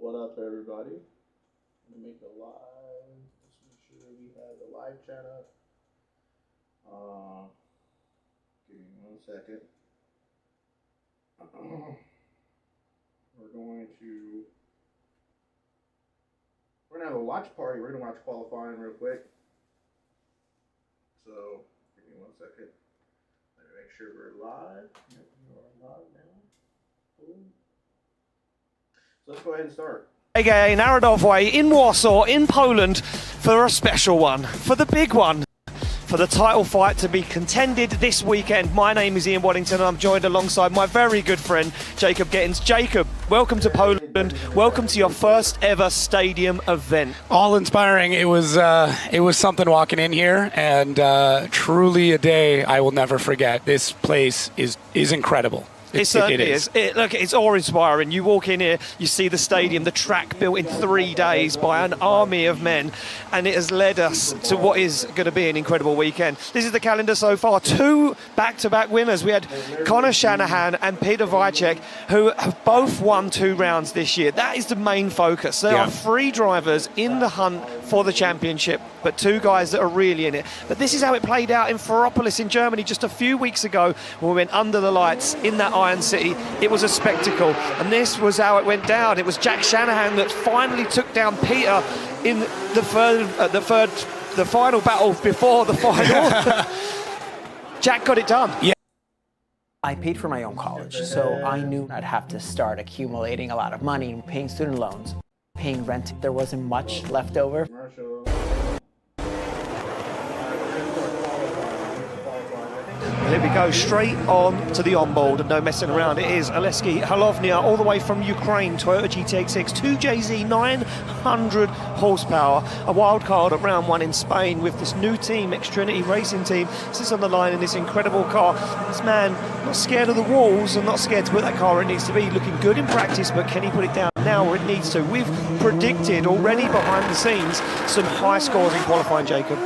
what up, everybody? I'm gonna make a live. Just make sure we have the live chat up. Give me 1 second. We're gonna have a watch party. We're gonna watch qualifying real quick. So give me 1 second. Let me make sure we're live. Yep, we are live now. Boom. So let's go ahead and start. AKA Narodowy in Warsaw, in Poland, for a special one, for the big one, for the title fight to be contended this weekend. My name is Ian Waddington and I'm joined alongside my very good friend, Jacob Gettins. Jacob, welcome to Poland. Welcome to your first ever stadium event. All inspiring. It was something walking in here, and truly a day I will never forget. This place is incredible. It certainly is. Look, it's awe-inspiring. You walk in here, you see the stadium, the track built in 3 days by an army of men, and it has led us to what is going to be an incredible weekend. This is the calendar so far. 2 back-to-back winners. We had Conor Shanahan and Peter Wycek, who have both won 2 rounds this year. That is the main focus. There are 3 drivers in the hunt for the championship, but 2 guys that are really in it. But this is how it played out in Ferropolis in Germany just a few weeks ago when we went under the lights in that Iron City. It was a spectacle, and this was how it went down. It was Jack Shanahan that finally took down Peter in the final battle before the final. Jack got it done. Yeah. I paid for my own college, so I knew I'd have to start accumulating a lot of money, paying student loans, paying rent. There wasn't much left over. Here we go, straight on to the onboard, no messing around. It is Oleksiy Halovnia, all the way from Ukraine, Toyota GTX-X, 2JZ, 900 horsepower, a wild card at round 1 in Spain with this new team, Xtrinity Racing Team, sits on the line in this incredible car. This man, not scared of the walls and not scared to put that car where it needs to be, looking good in practice, but can he put it down now where it needs to? We've predicted already behind the scenes some high scores in qualifying, Jacob.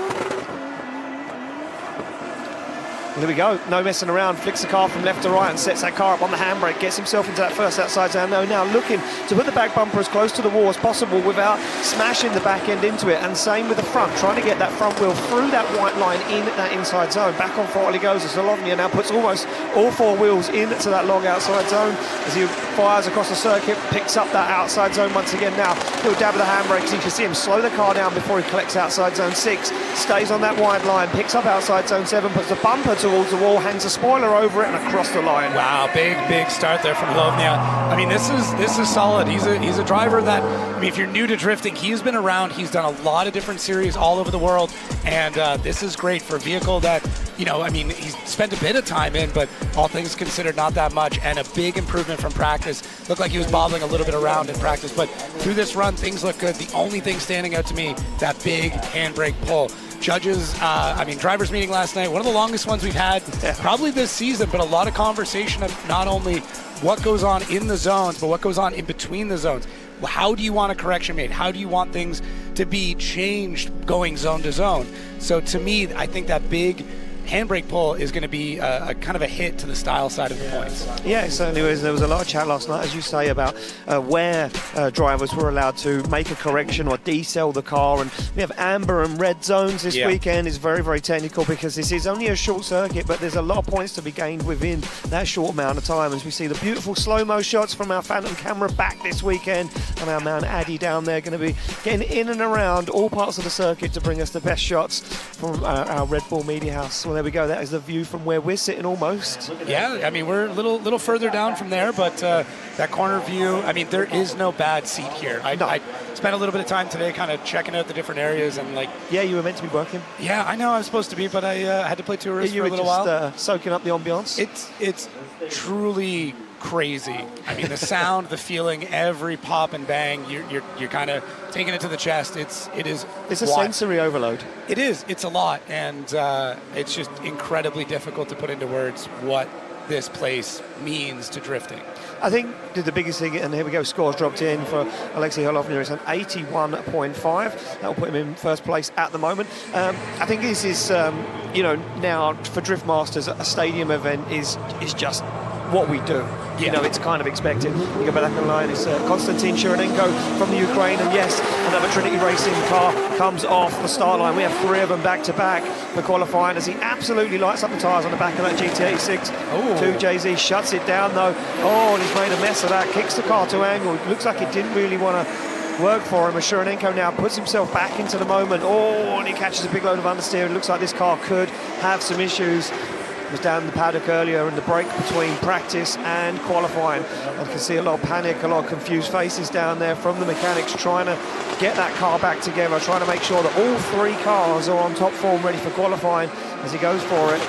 Here we go, no messing around, flicks the car from left to right and sets that car up on the handbrake, gets himself into that first outside zone. Now looking to put the back bumper as close to the wall as possible without smashing the back end into it, and same with the front, trying to get that front wheel through that white line in that inside zone. Back on throttle he goes as Halovnia now puts almost all 4 wheels into that long outside zone as he fires across the circuit, picks up that outside zone once again. Now he'll dab with the handbrake, so you can see him slow the car down before he collects outside zone 6, stays on that wide line, picks up outside zone 7, puts the bumper towards the wall, hangs a spoiler over it and across the line. Wow, big start there from Halovnia. I mean, this is solid. He's a driver that, I mean, if you're new to drifting, he's been around. He's done a lot of different series all over the world, and this is great for a vehicle that, you know, I mean, he's spent a bit of time in, but all things considered, not that much, and a big improvement from practice. Looked like he was bobbling a little bit around in practice, but through this run, things look good. The only thing standing out to me, that big handbrake pull. Judges, I mean, drivers meeting last night, one of the longest ones we've had probably this season, but a lot of conversation of not only what goes on in the zones, but what goes on in between the zones. How do you want a correction made? How do you want things to be changed going zone to zone? So to me, I think that big handbrake pull is going to be a kind of a hit to the style side of the points. Yeah, it certainly is. There was a lot of chat last night, as you say, about where drivers were allowed to make a correction or decel the car. And we have amber and red zones this weekend. Is very, very technical because this is only a short circuit, but there's a lot of points to be gained within that short amount of time. As we see the beautiful slow-mo shots from our Phantom camera back this weekend, and our man Addy down there going to be getting in and around all parts of the circuit to bring us the best shots from our Red Bull Media House. Well, there we go. That is the view from where we're sitting almost. Yeah, I mean, we're a little further down from there, but that corner view, I mean, there is no bad seat here. I spent a little bit of time today kind of checking out the different areas and like... Yeah, you were meant to be working. Yeah, I know I was supposed to be, but I had to play tourist for a little while. You were just soaking up the ambiance? It's truly crazy. I mean, the sound, the feeling, every pop and bang, you're kind of taking it to the chest. It's a sensory overload. It is. It's a lot, and it's just incredibly difficult to put into words what this place means to drifting. I think the biggest thing, and here we go, scores dropped in for Oleksiy Halovnia, is an 81.5. That will put him in first place at the moment. I think this is, now for Drift Masters, a stadium event is just what we do. You know, it's kind of expected. You go back on the line, it's Konstantin Shironenko from the Ukraine, and yes, another Trinity Racing car comes off the start line. We have 3 of them back-to-back for qualifying as he absolutely lights up the tyres on the back of that GT86. 2JZ shuts it down though. Oh, and he's made a mess of that, kicks the car to angle. It looks like it didn't really want to work for him. Shironenko now puts himself back into the moment. Oh, and he catches a big load of understeer. It looks like this car could have some issues. Was down the paddock earlier in the break between practice and qualifying. I can see a lot of panic, a lot of confused faces down there from the mechanics trying to get that car back together, trying to make sure that all 3 cars are on top form ready for qualifying as he goes for it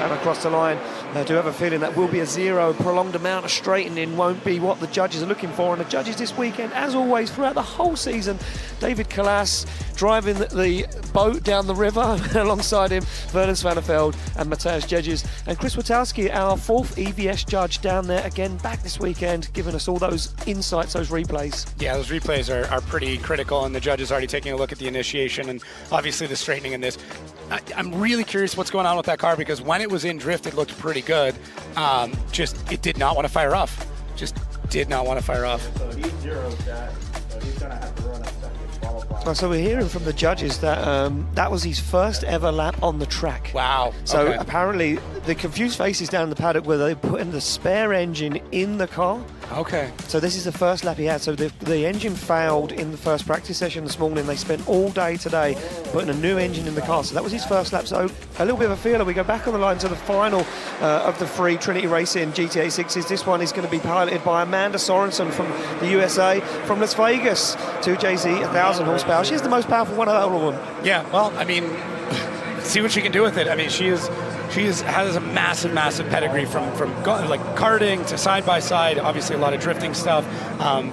and across the line. I do have a feeling that will be a 0. Prolonged amount of straightening won't be what the judges are looking for, and the judges this weekend, as always throughout the whole season, David Kalas driving the boat down the river alongside him, Vernon Svanefeld and Mateusz Jedges, and Chris Witowski, our 4th EVS judge, down there again back this weekend, giving us all those insights, those replays. Yeah, those replays are pretty critical, and the judge is already taking a look at the initiation and obviously the straightening in this. I'm really curious what's going on with that car, because when it was in drift, it looked pretty good. Just, it did not want to fire off. Just did not want to fire off. So he zeroed that, so he's going to have to run a second qualifying. So we're hearing from the judges that that was his first ever lap on the track. Wow. So okay. apparently the confused faces down the paddock where they put in the spare engine in the car. Okay. So this is the first lap he had. So the engine failed in the first practice session this morning. They spent all day today putting a new engine in the car. So that was his first lap. So a little bit of a feeler. We go back on the line to the final of the 3 Trinity Racing GTA 6s. This one is going to be piloted by Amanda Sorensen from the USA, from Las Vegas. 2JZ, 1,000 horsepower. She's the most powerful one of all of them. Yeah, well, I mean, see what she can do with it. I mean, she has a massive pedigree from like karting to side by side. Obviously, a lot of drifting stuff.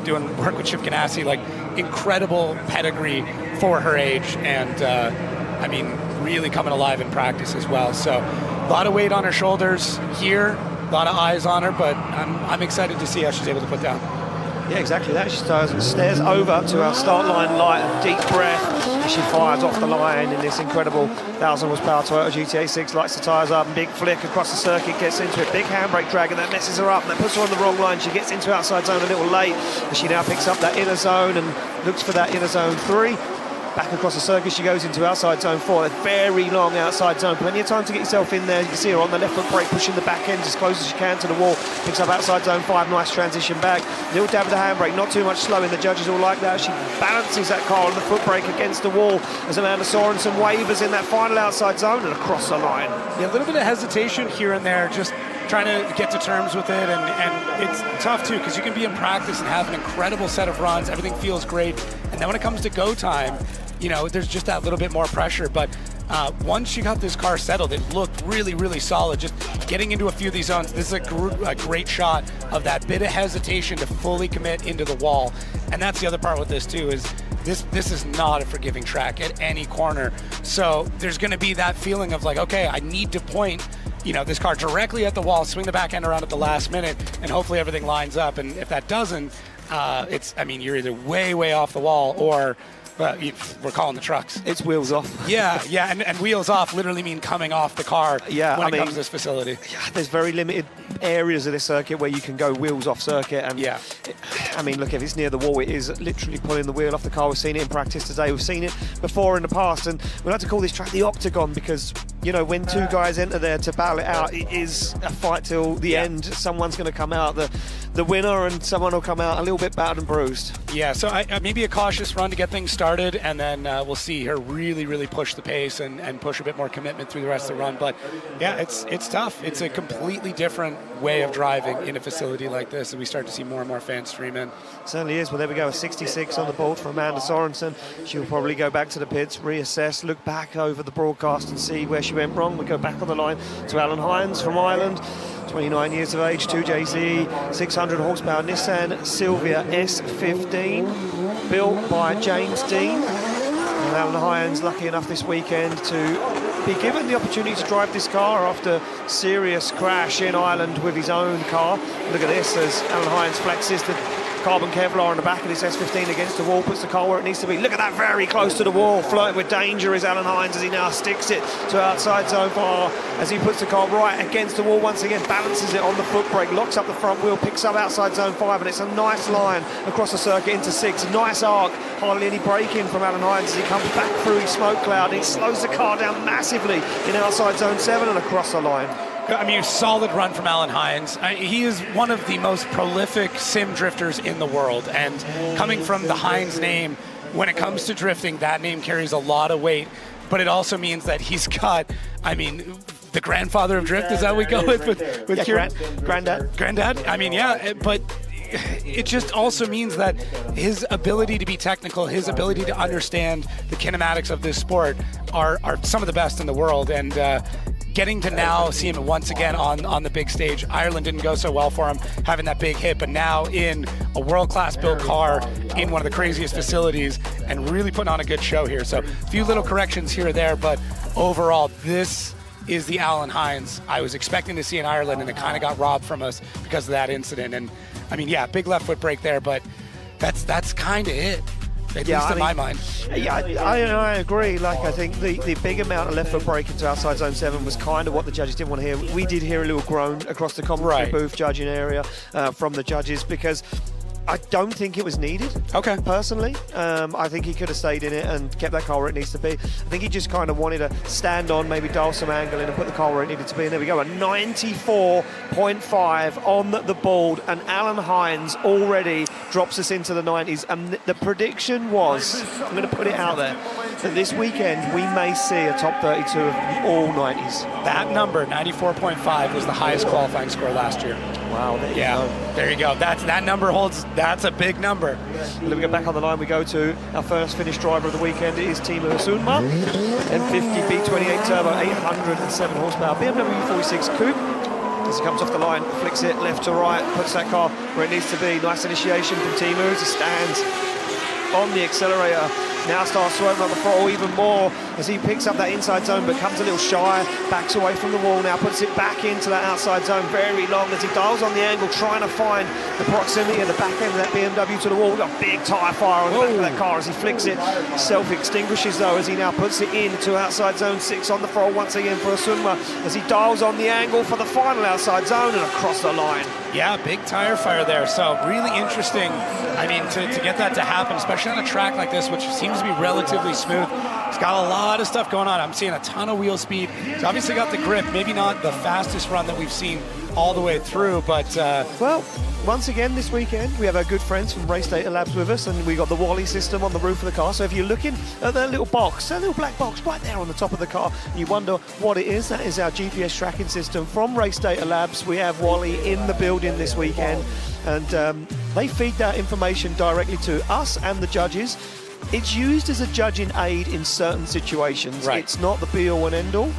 Doing work with Chip Ganassi, like incredible pedigree for her age, and I mean, really coming alive in practice as well. So, a lot of weight on her shoulders here, a lot of eyes on her, but I'm excited to see how she's able to put down. Yeah, exactly that. She stares over to our start line light, a deep breath as she fires off the line in this incredible 1,000 horsepower Toyota GTA 6, lights the tyres up, big flick across the circuit, gets into it, big handbrake drag, and that messes her up, and that puts her on the wrong line. She gets into outside zone a little late, and she now picks up that inner zone and looks for that inner zone 3. Back across the circuit she goes into outside zone 4, a very long outside zone, plenty of time to get yourself in there. You can see her on the left foot brake, pushing the back end as close as she can to the wall, picks up outside zone 5, nice transition back, little dab of the handbrake, not too much slowing, the judges all like that. She balances that car on the foot brake against the wall as Amanda Sorensen wavers in that final outside zone and across the line. Yeah, a little bit of hesitation here and there, just trying to get to terms with it, and it's tough too, because you can be in practice and have an incredible set of runs, everything feels great, and then when it comes to go time, you know, there's just that little bit more pressure. But once she got this car settled, it looked really solid. Just getting into a few of these zones, this is a great shot of that bit of hesitation to fully commit into the wall. And that's the other part with this too, is this is not a forgiving track at any corner. So there's going to be that feeling of like, okay, I need to point, you know, this car directly at the wall, swing the back end around at the last minute, and hopefully everything lines up. And if that doesn't, you're either way off the wall, or we're calling the trucks. It's wheels off. Yeah, and wheels off literally mean coming off the car when it comes to this facility. Yeah, there's very limited areas of this circuit where you can go wheels off circuit. And yeah. I mean, look, if it's near the wall, it is literally pulling the wheel off the car. We've seen it in practice today. We've seen it before in the past. And we like to call this track the Octagon because, you know, when 2 guys enter there to battle it out, it is a fight till the end. Someone's going to come out the winner, and someone will come out a little bit battered and bruised. Yeah, so maybe a cautious run to get things started, and then we'll see her really push the pace and push a bit more commitment through the rest of the run. But yeah, it's tough. It's a completely different way of driving in a facility like this, and we start to see more and more fans stream in. Certainly is. Well, there we go, a 66 on the board for Amanda Sorensen. She'll probably go back to the pits, reassess, look back over the broadcast and see where she went wrong. We go back on the line to Alan Hines from Ireland. 29 years of age, 2JZ, 600 horsepower Nissan Silvia S15, built by James Dean. And Alan Hines lucky enough this weekend to be given the opportunity to drive this car after serious crash in Ireland with his own car. Look at this as Alan Hines flexes the carbon Kevlar on the back of this S15 against the wall, puts the car where it needs to be. Look at that, very close to the wall, flirting with danger is Alan Hines as he now sticks it to outside zone 4 as he puts the car right against the wall once again, balances it on the foot brake, locks up the front wheel, picks up outside zone 5, and it's a nice line across the circuit into 6. Nice arc, hardly any braking from Alan Hines as he comes back through his smoke cloud. He slows the car down massively in outside zone 7 and across the line. I mean, a solid run from Alan Hines. He is one of the most prolific sim drifters in the world, and coming from the Hines name, when it comes to drifting, that name carries a lot of weight, but it also means that he's got, I mean, the grandfather of drift, is that what we go with Kieran? Granddad? I mean, yeah, but it just also means that his ability to be technical, his ability to understand the kinematics of this sport are some of the best in the world, and getting to now see him once again on the big stage. Ireland didn't go so well for him, having that big hit, but now in a world-class built car in one of the craziest facilities and really putting on a good show here. So a few little corrections here or there, but overall, this is the Alan Hines I was expecting to see in Ireland, and it kind of got robbed from us because of that incident. And I mean, yeah, big left foot brake there, but that's kind of it. At least in my mind. Yeah, I agree. Like, I think the big amount of left foot brake into outside zone 7 was kind of what the judges didn't want to hear. We did hear a little groan across the commentary booth judging area from the judges, because I don't think it was needed. Okay. Personally, I think he could have stayed in it and kept that car where it needs to be. I think he just kind of wanted to stand on, maybe dial some angle in and put the car where it needed to be. And there we go, a 94.5 on the board, and Alan Hines already drops us into the 90s. And the prediction was, I'm going to put it out there, that this weekend we may see a top 32 of all 90s. That number, 94.5, was the highest qualifying score last year. Wow, there you go. There you go. That number holds. That's a big number. Let me get back on the line. We go to our first Finnish driver of the weekend. It is Timo Sunma, M50 B28 turbo, 807 horsepower, BMW 46 coupe. As he comes off the line, flicks it left to right, puts that car where it needs to be. Nice initiation from Timo as he stands on the accelerator. Now starts swerving on the throttle even more as he picks up that inside zone, but comes a little shy, backs away from the wall, now puts it back into that outside zone very long as he dials on the angle, trying to find the proximity of the back end of that BMW to the wall. We've got a big tyre fire on the back of that car as he flicks it. Self-extinguishes though as he now puts it into outside zone 6 on the throttle once again for Sunma as he dials on the angle for the final outside zone and across the line. Yeah, big tire fire there. So really interesting. I mean, to get that to happen, especially on a track like this, which seems to be relatively smooth. He's got a lot of stuff going on. I'm seeing a ton of wheel speed. He's obviously got the grip. Maybe not the fastest run that we've seen all the way through, but... Well, once again this weekend, we have our good friends from Race Data Labs with us, and we got the Wally system on the roof of the car. So if you're looking at that little box, that little black box right there on the top of the car, and you wonder what it is, that is our GPS tracking system from Race Data Labs. We have Wally in the building this weekend, and they feed that information directly to us and the judges. It's used as a judging aid in certain situations. Right. It's not the be-all and end-all.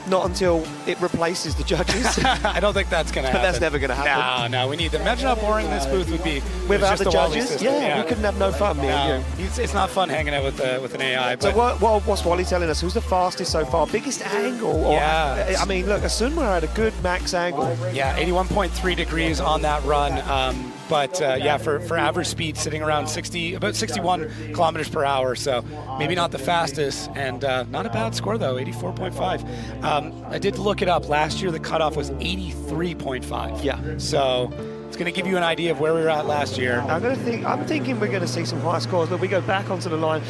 Not until it replaces the judges. I don't think that's going to happen. But that's never going to happen. No, we need them. Imagine how boring this booth would be without just the judges. System. Yeah, we couldn't have no fun, me and you. It's not fun hanging out with an AI. So what's Wally telling us? Who's the fastest so far? Biggest angle? Or, yeah. I mean, look, Sunma had a good max angle. Yeah, 81.3 degrees on that run. But for average speed, sitting around about 61 kilometers per hour. So maybe not the fastest, and not a bad score though, 84.5. I did look it up. Last year the cutoff was 83.5. Yeah. So it's going to give you an idea of where we were at last year. I'm thinking we're going to see some high scores. But we go back onto the line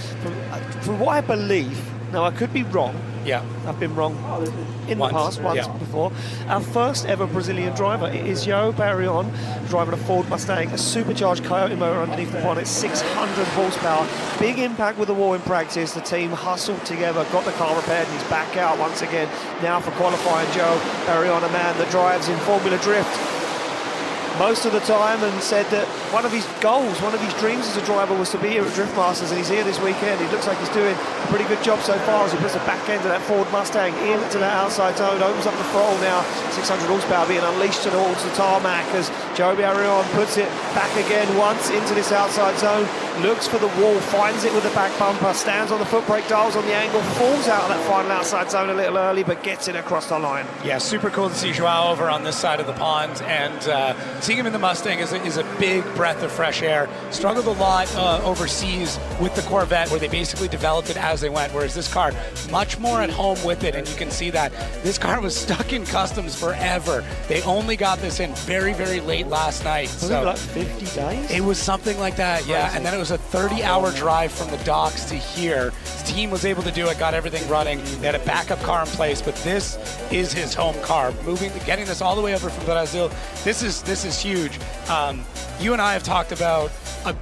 from what I believe. Now I could be wrong. Yeah. I've been wrong in the past, once before. Our first ever Brazilian driver is João Barrion, driving a Ford Mustang, a supercharged Coyote motor underneath the bonnet, 600 horsepower. Big impact with the wall in practice. The team hustled together, got the car repaired, and he's back out once again. Now for qualifying, João Barrion, a man that drives in Formula Drift most of the time, and said that one of his goals, one of his dreams as a driver was to be here at Drift Masters, and he's here this weekend. He looks like he's doing a pretty good job so far as he puts the back end of that Ford Mustang into that outside zone, opens up the throttle now, 600 horsepower being unleashed towards the tarmac as João Barrion puts it back again once into this outside zone, looks for the wall, finds it with the back bumper, stands on the foot brake, dials on the angle, falls out of that final outside zone a little early, but gets it across the line. Yeah, super cool to see Joao over on this side of the pond, and seeing him in the Mustang is a big breath of fresh air. Struggled a lot overseas with the Corvette, where they basically developed it as they went, whereas this car, much more at home with it, and you can see that this car was stuck in customs forever. They only got this in very, very late last night. Was it like 50 days? It was something like that, yeah. And then it was a 30-hour drive from the docks to here. His team was able to do it, got everything running. They had a backup car in place, but this is his home car. Getting this all the way over from Brazil, this is huge. You and I have talked about,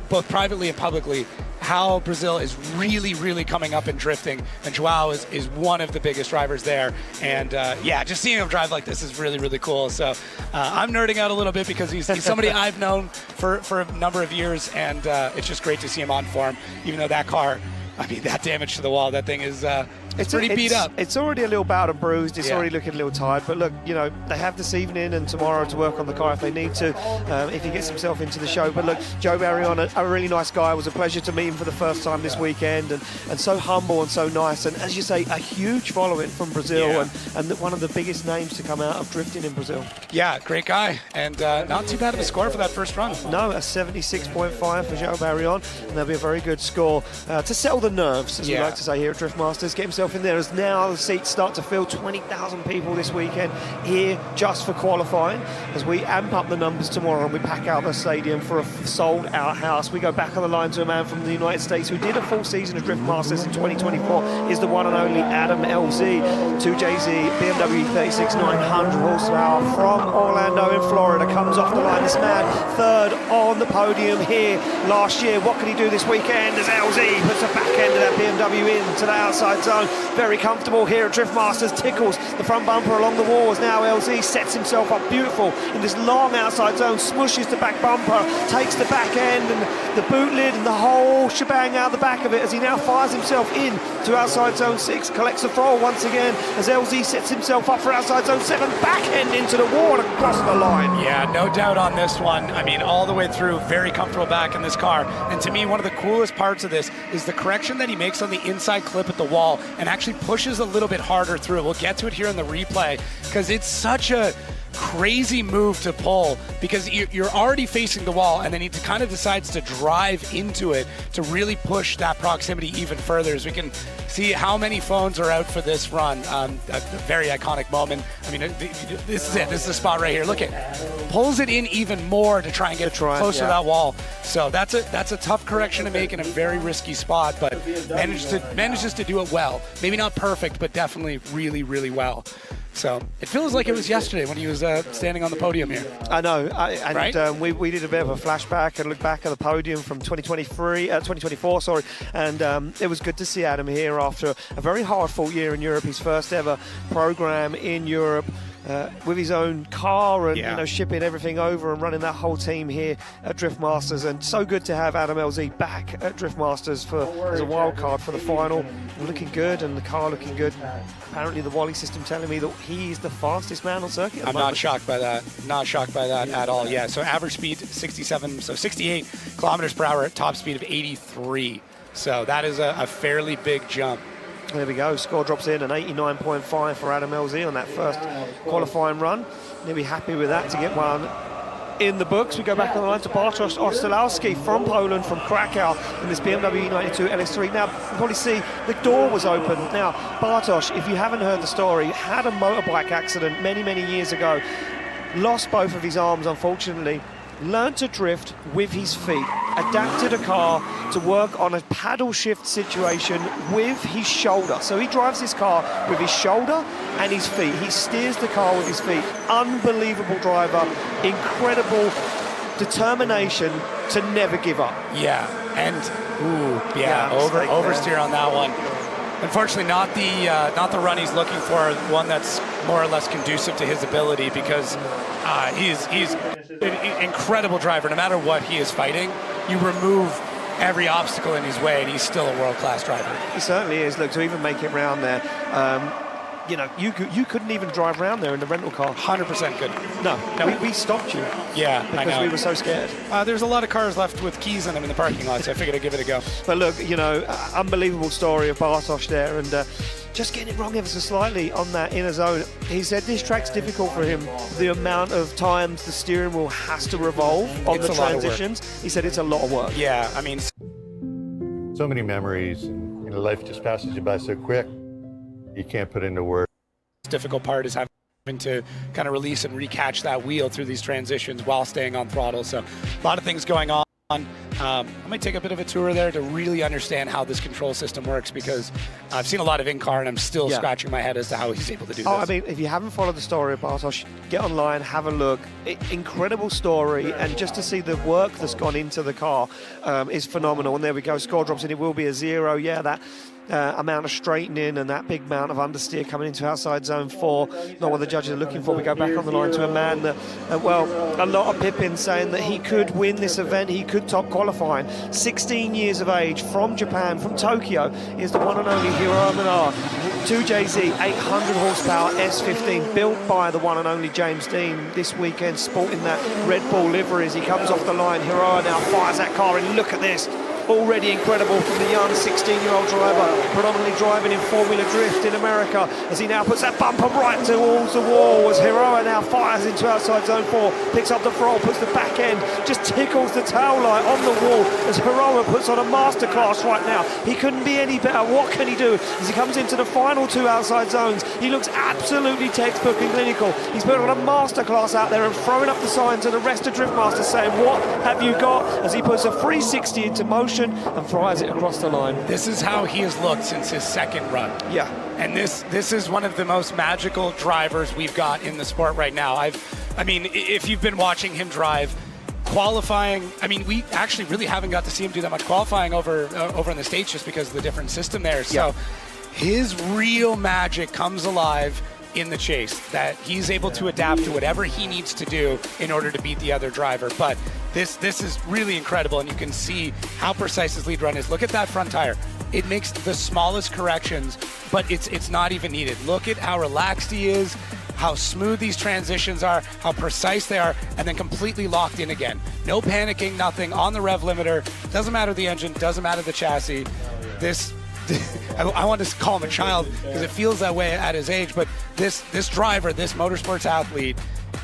both privately and publicly, how Brazil is really, really coming up in drifting, and Joao is one of the biggest drivers there. And yeah, just seeing him drive like this is really, really cool. So I'm nerding out a little bit because he's somebody I've known for a number of years, and it's just great to see him on form, even though that car, I mean, that damage to the wall, that thing is it's pretty beat up. It's already a little battered and bruised. It's already looking a little tired. But look, you know, they have this evening and tomorrow to work on the car if they need to, if he gets himself into the show. But look, Joe Barrion, a really nice guy. It was a pleasure to meet him for the first time this weekend, and so humble and so nice. And as you say, a huge following from Brazil, and one of the biggest names to come out of drifting in Brazil. Yeah, great guy. And not too bad of a score for that first run. No, a 76.5 for Joe Barrion. And that'll be a very good score to settle the nerves, as we like to say here at Drift Masters. Get himself in there, as now the seats start to fill. 20,000 people this weekend here just for qualifying, as we amp up the numbers tomorrow and we pack out the stadium for a sold out house. We go back on the line to a man from the United States who did a full season of Drift Masters in 2024, is the one and only Adam LZ, 2JZ BMW 36 900 horsepower from Orlando in Florida, comes off the line. This man third on the podium here last year. What can he do this weekend as LZ puts the back end of that BMW into the outside zone? Very comfortable here at Drift Masters, tickles the front bumper along the wall as now LZ sets himself up beautiful in this long outside zone, smushes the back bumper, takes the back end and the boot lid and the whole shebang out the back of it, as he now fires himself in to outside zone 6, collects the throttle once again as LZ sets himself up for outside zone 7, back end into the wall and across the line. Yeah, no doubt on this one. I mean, all the way through, very comfortable back in this car. And to me, one of the coolest parts of this is the correction that he makes on the inside clip at the wall and actually pushes a little bit harder through it. We'll get to it here in the replay because it's such a crazy move to pull, because you're already facing the wall and then he kind of decides to drive into it to really push that proximity even further, as we can see how many phones are out for this run. A very iconic moment. I mean, this is it. This is the spot right here. Look at, pulls it in even more to try and get closer to that wall. So that's a tough correction to make in a very risky spot, but manages to do it well. Maybe not perfect, but definitely really, really well. So it feels like it was yesterday when he was standing on the podium here. I know, right? We did a bit of a flashback and look back at the podium from 2024, sorry, and it was good to see Adam here after a very hard-fought year in Europe, his first ever program in Europe. With his own car and you know, shipping everything over and running that whole team here at Drift Masters, and so good to have Adam LZ back at Drift Masters as a wild card for the final. Looking good and the car looking good. Apparently the Wally system telling me that he is the fastest man on circuit. I'm not shocked by that. Not shocked by that at all. Yeah, so average speed 68 kilometers per hour at top speed of 83. So that is a fairly big jump. There we go, score drops in, an 89.5 for Adam LZ on that first qualifying run. He'll be happy with that to get one in the books. We go back on the line to Bartosz Ostalowski from Poland, from Krakow, in this BMW E92 LS3. Now, you probably see the door was open. Now, Bartosz, if you haven't heard the story, had a motorbike accident many, many years ago, lost both of his arms, unfortunately, learned to drift with his feet, adapted a car to work on a paddle shift situation with his shoulder. So he drives his car with his shoulder and his feet. He steers the car with his feet. Unbelievable driver, incredible determination to never give up. Yeah, and oversteer on that one. Unfortunately, not the run he's looking for, one that's more or less conducive to his ability, because he's an incredible driver. No matter what he is fighting, you remove every obstacle in his way, and he's still a world-class driver. He certainly is. Look, to even make it round there, you know, you couldn't even drive around there in the rental car. 100% good. No, we stopped you. Yeah, I because know. we were so scared. There's a lot of cars left with keys in them in the parking lot, so I figured I'd give it a go. But look, you know, unbelievable story of Bartosz there, and just getting it wrong ever so slightly on that inner zone. He said this track's difficult for him. The amount of times the steering wheel has to revolve on the transitions. He said it's a lot of work. Yeah, I mean, so many memories, and you know, life just passes you by so quick. You can't put into words. the difficult part is having to kind of release and recatch that wheel through these transitions while staying on throttle. So a lot of things going on. I might take a bit of a tour there to really understand how this control system works, because I've seen a lot of in-car and I'm still scratching my head as to how he's able to do this. I mean, if you haven't followed the story of Bartosz, get online, have a look. Incredible story, and just to see the work that's gone into the car is phenomenal. And there we go, score drops in, it will be a 0. Yeah, that amount of straightening and that big amount of understeer coming into outside zone 4, not what the judges are looking for. We go back on the line to a man that, well, a lot of Pippin saying that he could win this event, he could top qualifying. 16 years of age, from Japan, from Tokyo, is the one and only Hiro Minar. 2JZ, 800 horsepower S15, built by the one and only James Dean this weekend, sporting that Red Bull livery as he comes off the line. Hiro now fires that car in, look at this. Already incredible from the young 16-year-old driver, predominantly driving in Formula Drift in America, as he now puts that bumper right towards the wall, as Hiroa now fires into outside zone 4, picks up the throttle, puts the back end, just tickles the tail light on the wall, as Hiroa puts on a masterclass right now. He couldn't be any better. What can he do? As he comes into the final 2 outside zones, he looks absolutely textbook and clinical. He's put on a masterclass out there and throwing up the signs to the rest of Driftmaster, saying, what have you got? As he puts a 360 into motion and fires it across the line. This is how he has looked since his second run. Yeah. And this is one of the most magical drivers we've got in the sport right now. I mean, if you've been watching him drive, qualifying, I mean, we actually really haven't got to see him do that much qualifying over in the States just because of the different system there. So his real magic comes alive in the chase, that he's able to adapt to whatever he needs to do in order to beat the other driver. But this is really incredible, and you can see how precise his lead run is. Look at that front tire. It makes the smallest corrections, but it's not even needed. Look at how relaxed he is, how smooth these transitions are, how precise they are, and then completely locked in again. No panicking, nothing, on the rev limiter. Doesn't matter the engine, doesn't matter the chassis. I want to call him a child because it feels that way at his age, but this driver, this motorsports athlete,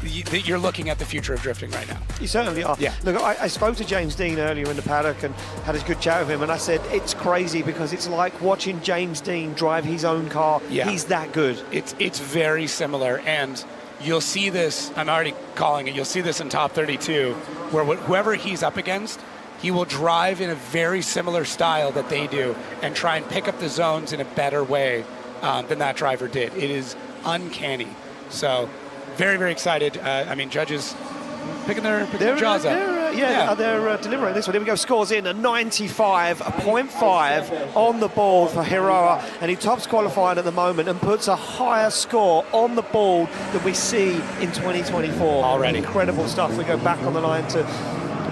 you're looking at the future of drifting right now. You certainly are. Yeah. Look, I spoke to James Dean earlier in the paddock and had a good chat with him, and I said it's crazy because it's like watching James Dean drive his own car. Yeah. He's that good. It's very similar, and you'll see this, I'm already calling it, you'll see this in top 32, where whoever he's up against, he will drive in a very similar style that they do and try and pick up the zones in a better way than that driver did. It is uncanny. So very, very excited. I mean, judges picking their jaws up. They're delivering this one. Here we go. Scores in a 95.5 on the board for Hiroa, and he tops qualifying at the moment and puts a higher score on the board than we see in 2024. Already. Incredible stuff. We go back on the line to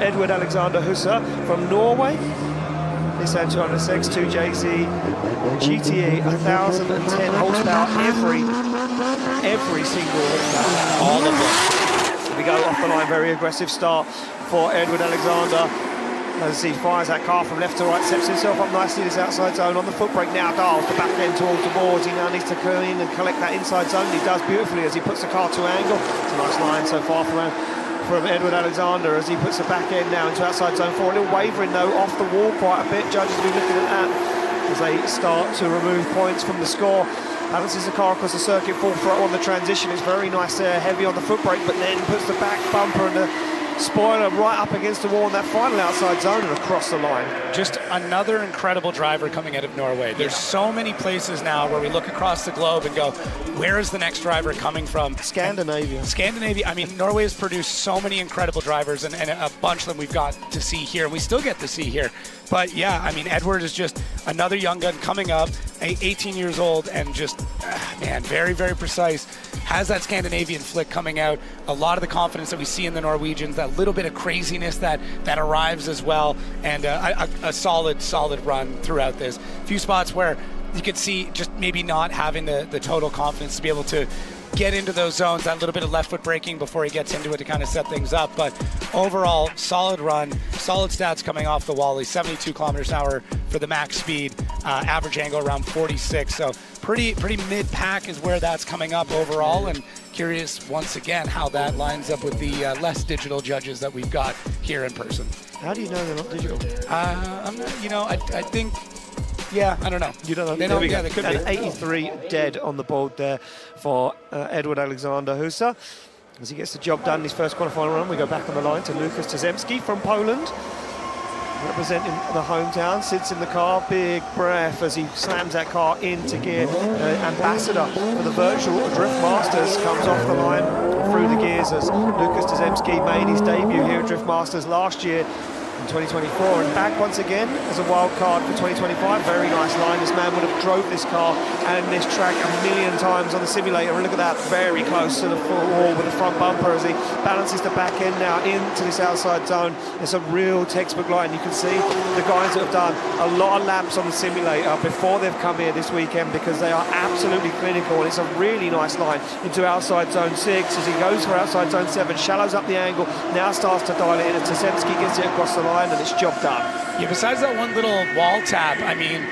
Edward Alexander Husse from Norway. Nissan 206 2JZ GTE 1010 horsepower, every single horsepower. All of them. So we go off the line, very aggressive start for Edward Alexander. As he fires that car from left to right, steps himself up nicely in his outside zone. On the foot brake now, dials the back end towards the boards. He now needs to come in and collect that inside zone. He does beautifully as he puts the car to angle. It's a nice line so far from Edward Alexander as he puts the back end now into outside zone 4. A little wavering though, off the wall quite a bit. Judges will be looking at that as they start to remove points from the score. Balances the car across the circuit, full throttle on the transition. It's very nice there, heavy on the foot brake, but then puts the back bumper and the spoiler right up against the wall in that final outside zone and across the line. Just another incredible driver coming out of Norway. There's so many places now where we look across the globe and go, where is the next driver coming from? Scandinavia. I mean, Norway has produced so many incredible drivers, and a bunch of them we've got to see here, and we still get to see here. But yeah, I mean, Edward is just another young gun coming up, 18 years old, and just, man, very, very precise. Has that Scandinavian flick coming out. A lot of the confidence that we see in the Norwegians, that little bit of craziness that arrives as well, and a solid run throughout this. A few spots where you could see just maybe not having the total confidence to be able to get into those zones, that little bit of left foot braking before he gets into it to kind of set things up. But overall, solid run, solid stats coming off the wall. He's 72 kilometers an hour for the max speed, average angle around 46. So pretty mid-pack is where that's coming up overall. And curious once again how that lines up with the less digital judges that we've got here in person. How do you know they're not digital? I think. Yeah, I don't know. You don't know. They don't. Yeah, they could be. And 83 dead on the board there for Edward Alexander Husa. As he gets the job done in his first qualifying run, we go back on the line to Lukas Tazemski from Poland, representing the hometown. Sits in the car, big breath as he slams that car into gear. Ambassador for the virtual Drift Masters comes off the line through the gears as Lukas Tazemski made his debut here at Drift Masters last year in 2024, and back once again as a wild card for 2025. Very nice line. This man would have drove this car and this track a million times on the simulator, and look at that, very close to the full wall with the front bumper as he balances the back end now into this outside zone. It's a real textbook line. You can see the guys that have done a lot of laps on the simulator before they've come here this weekend, because they are absolutely clinical, and it's a really nice line into outside zone 6 as he goes for outside zone 7, shallows up the angle, now starts to dial it in, and Tazemski gets it across the line and it's job done. Yeah, besides that one little wall tap, I mean,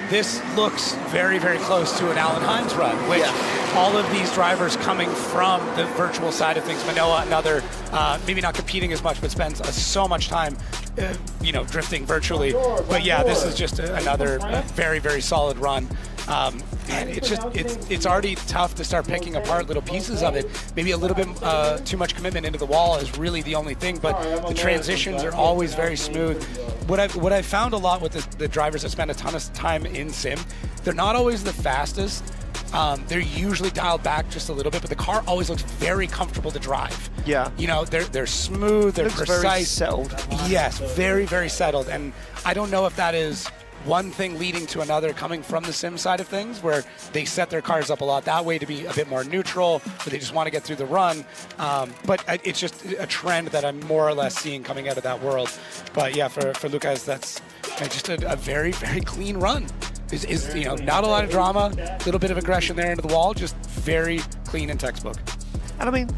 this looks very, very close to an Alan Hines run, which all of these drivers coming from the virtual side of things, Manoa, another, maybe not competing as much, but spends so much time, drifting virtually. But yeah, this is just another very, very solid run. And it's already tough to start picking apart little pieces of it. Maybe a little bit too much commitment into the wall is really the only thing, but the transitions are always very smooth. What I've found a lot with the drivers that spend a ton of time in sim, they're not always the fastest. They're usually dialed back just a little bit, but the car always looks very comfortable to drive. Yeah. They're smooth, they're precise. Very settled. Yes, very, very settled. And I don't know if that is one thing leading to another coming from the sim side of things, where they set their cars up a lot that way to be a bit more neutral, or they just want to get through the run. But it's just a trend that I'm more or less seeing coming out of that world. But yeah, for Lukas, that's just a very, very clean run. Is not a lot of drama, a little bit of aggression there into the wall, just very clean and textbook. And I mean,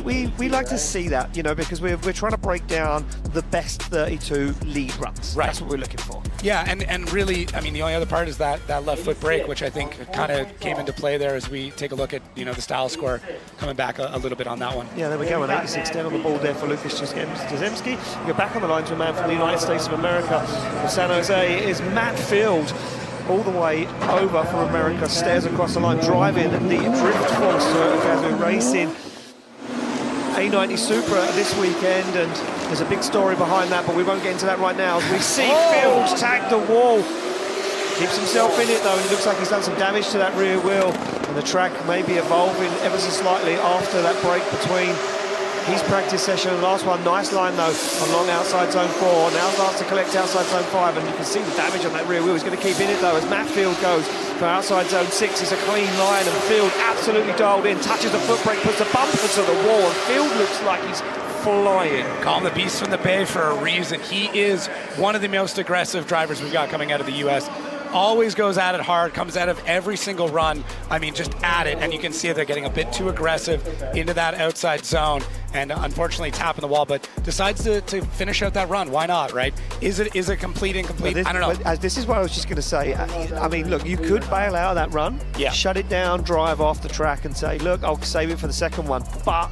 we like to see that, because we're trying to break down the best 32 lead runs. Right. That's what we're looking for. Yeah, and really, I mean, the only other part is that left foot brake, which I think kind of came into play there as we take a look at, the style score coming back a little bit on that one. Yeah, there we go, an 86 down on the ball there for Lukas Tazemski. You're back on the line to a man from the United States of America, from San Jose, is Matt Field. All the way over from America, stares across the line, driving the Drift Force as we're racing A90 Supra this weekend, and there's a big story behind that, but we won't get into that right now. We see Fields tag the wall, keeps himself in it though, and it looks like he's done some damage to that rear wheel, and the track may be evolving ever so slightly after that break between his practice session and last one. Nice line though, along outside zone 4, now starts to collect outside zone 5, and you can see the damage on that rear wheel. He's going to keep in it though, as Matt Field goes for outside zone 6. It's a clean line, and Field absolutely dialed in, touches the foot brake, puts the bumper to the wall, and Field looks like he's flying. Call him the beast from the Bay for a reason. He is one of the most aggressive drivers we've got coming out of the U.S. Always goes at it hard, comes out of every single run. I mean, just at it, and you can see they're getting a bit too aggressive into that outside zone, and unfortunately tapping the wall, but decides to finish out that run. Why not, right? Is it complete, incomplete? I don't know. This is what I was just going to say. I mean, look, you could bail out of that run, shut it down, drive off the track and say, look, I'll save it for the second one. But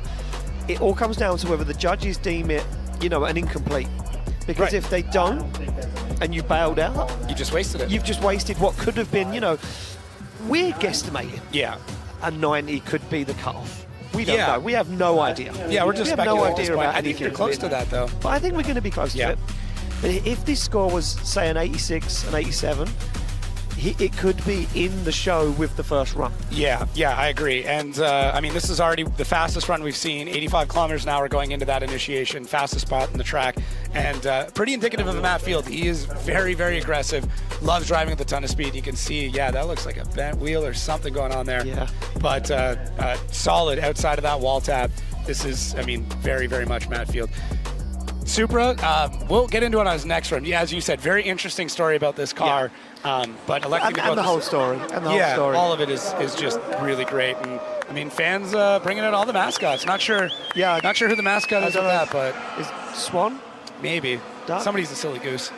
it all comes down to whether the judges deem it, an incomplete. Because if they don't, and you bailed out, you just wasted it. You've just wasted what could have been, we're guesstimating. Yeah. A 90 could be the cutoff. We don't know. We have no idea. Yeah, we're just speculating. No idea about I think you're close to that, though. But I think we're going to be close to it. But if this score was, say, an 86, an 87, it could be in the show with the first run. Yeah, I agree. And I mean, this is already the fastest run we've seen, 85 kilometers an hour going into that initiation, fastest spot in the track, and pretty indicative of Matt Field. He is very, very aggressive, loves driving with a ton of speed. You can see, that looks like a bent wheel or something going on there. Yeah. But solid outside of that wall tap. This is, I mean, very, very much Matt Field. Supra, we'll get into it on his next run. Yeah, as you said, very interesting story about this car. But electing to go and the whole story. And the whole story. All of it is just really great. And I mean, fans bringing in all the mascots. Not sure. Yeah, not sure who the mascot is of that, but is Swan? Maybe. Duck? Somebody's a silly goose.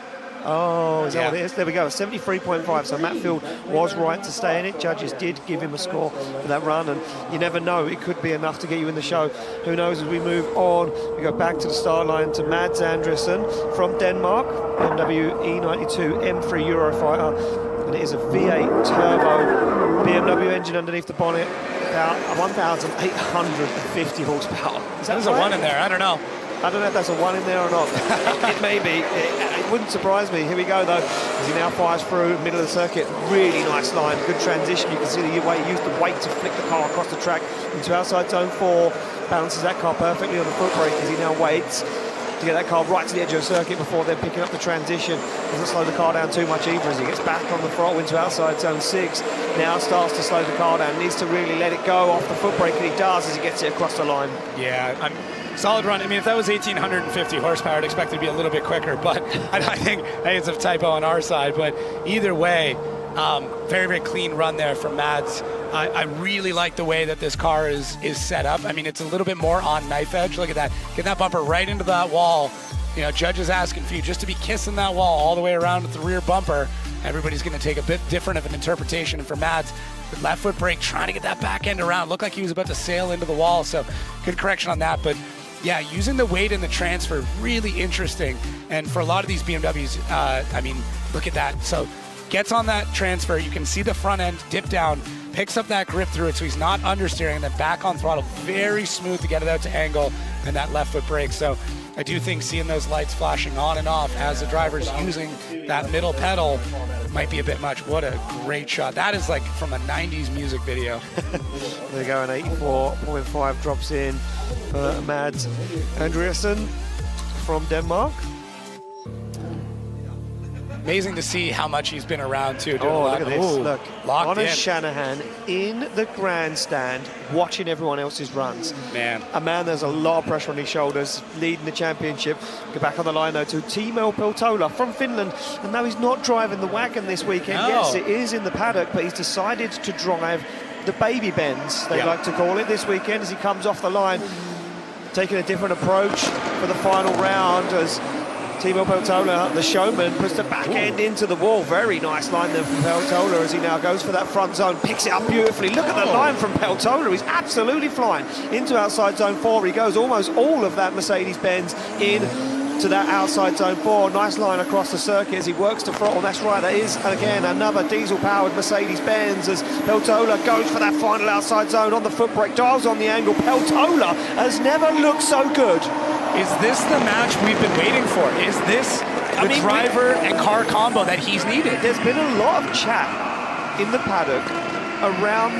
Oh, is that what it is? There we go, 73.5. So Matt Field was right to stay in it. Judges did give him a score for that run, and you never know, it could be enough to get you in the show. Who knows? As we move on, we go back to the start line to Mads Andresen from Denmark, BMW E92 M3 Eurofighter, and it is a V8 turbo BMW engine underneath the bonnet, about 1,850 horsepower. There's a one in there. I don't know. I don't know if that's a one in there or not. It may be. It wouldn't surprise me. Here we go, though, as he now fires through middle of the circuit. Really nice line, good transition. You can see the way he used the weight to flick the car across the track into outside zone 4. Balances that car perfectly on the foot brake as he now waits to get that car right to the edge of the circuit before then picking up the transition. Doesn't slow the car down too much either as he gets back on the throttle into outside zone 6. Now starts to slow the car down. Needs to really let it go off the foot brake, and he does as he gets it across the line. Yeah, solid run. I mean, if that was 1,850 horsepower, I'd expect it to be a little bit quicker, but I think it's a typo on our side. But either way, very, very clean run there from Mads. I really like the way that this car is set up. I mean, it's a little bit more on knife edge. Look at that. Get that bumper right into that wall. You know, judges asking for you just to be kissing that wall all the way around with the rear bumper. Everybody's going to take a bit different of an interpretation. And for Mads, the left foot brake, trying to get that back end around. Looked like he was about to sail into the wall, so good correction on that. But yeah, using the weight in the transfer, really interesting. And for a lot of these BMWs, I mean, look at that. So gets on that transfer, you can see the front end dip down, picks up that grip through it, so he's not understeering, and then back on throttle, very smooth to get it out to angle, and that left foot brake. So I do think seeing those lights flashing on and off as the driver's using that middle pedal might be a bit much. What a great shot. That is like from a 90s music video. There you go, an 84.5 drops in for Mads Andresen from Denmark. Amazing to see how much he's been around too. Oh, look at this. Ooh, look, locked Honor in. Shanahan in the grandstand watching everyone else's runs. Man. A man, there's a lot of pressure on his shoulders, leading the championship. Go back on the line, though, to Timo Peltola from Finland. And no, he's not driving the wagon this weekend. No. Yes, it is in the paddock, but he's decided to drive the baby Benz, they like to call it, this weekend as he comes off the line. Taking a different approach for the final round as Timo Peltola, the showman, puts the back end into the wall. Very nice line there from Peltola as he now goes for that front zone, picks it up beautifully. Look at the line from Peltola. He's absolutely flying into outside zone 4. He goes almost all of that Mercedes-Benz in to that outside zone 4. Nice line across the circuit as he works to throttle. That's right, that is, again, another diesel-powered Mercedes-Benz as Peltola goes for that final outside zone on the foot brake, dials on the angle. Peltola has never looked so good. Is this the match we've been waiting for? Is this the driver and car combo that he's needed? There's been a lot of chat in the paddock around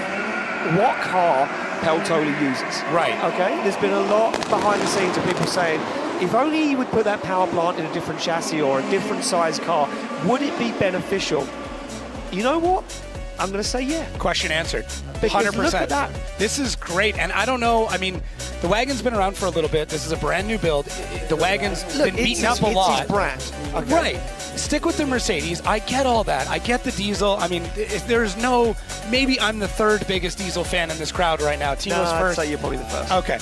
what car Peltola uses. Right. Okay, there's been a lot behind the scenes of people saying, if only he would put that power plant in a different chassis or a different size car, would it be beneficial? You know what? I'm going to say yeah. Question answered. Because 100%. look at that. This is great. And I don't know, I mean, the wagon's been around for a little bit. This is a brand new build. The wagon's been beaten up a lot. It's his brand. Okay. Right. Stick with the Mercedes. I get all that. I get the diesel. I mean, if there's no, maybe I'm the third biggest diesel fan in this crowd right now. Timo's I'd first. say you're probably the first. Okay.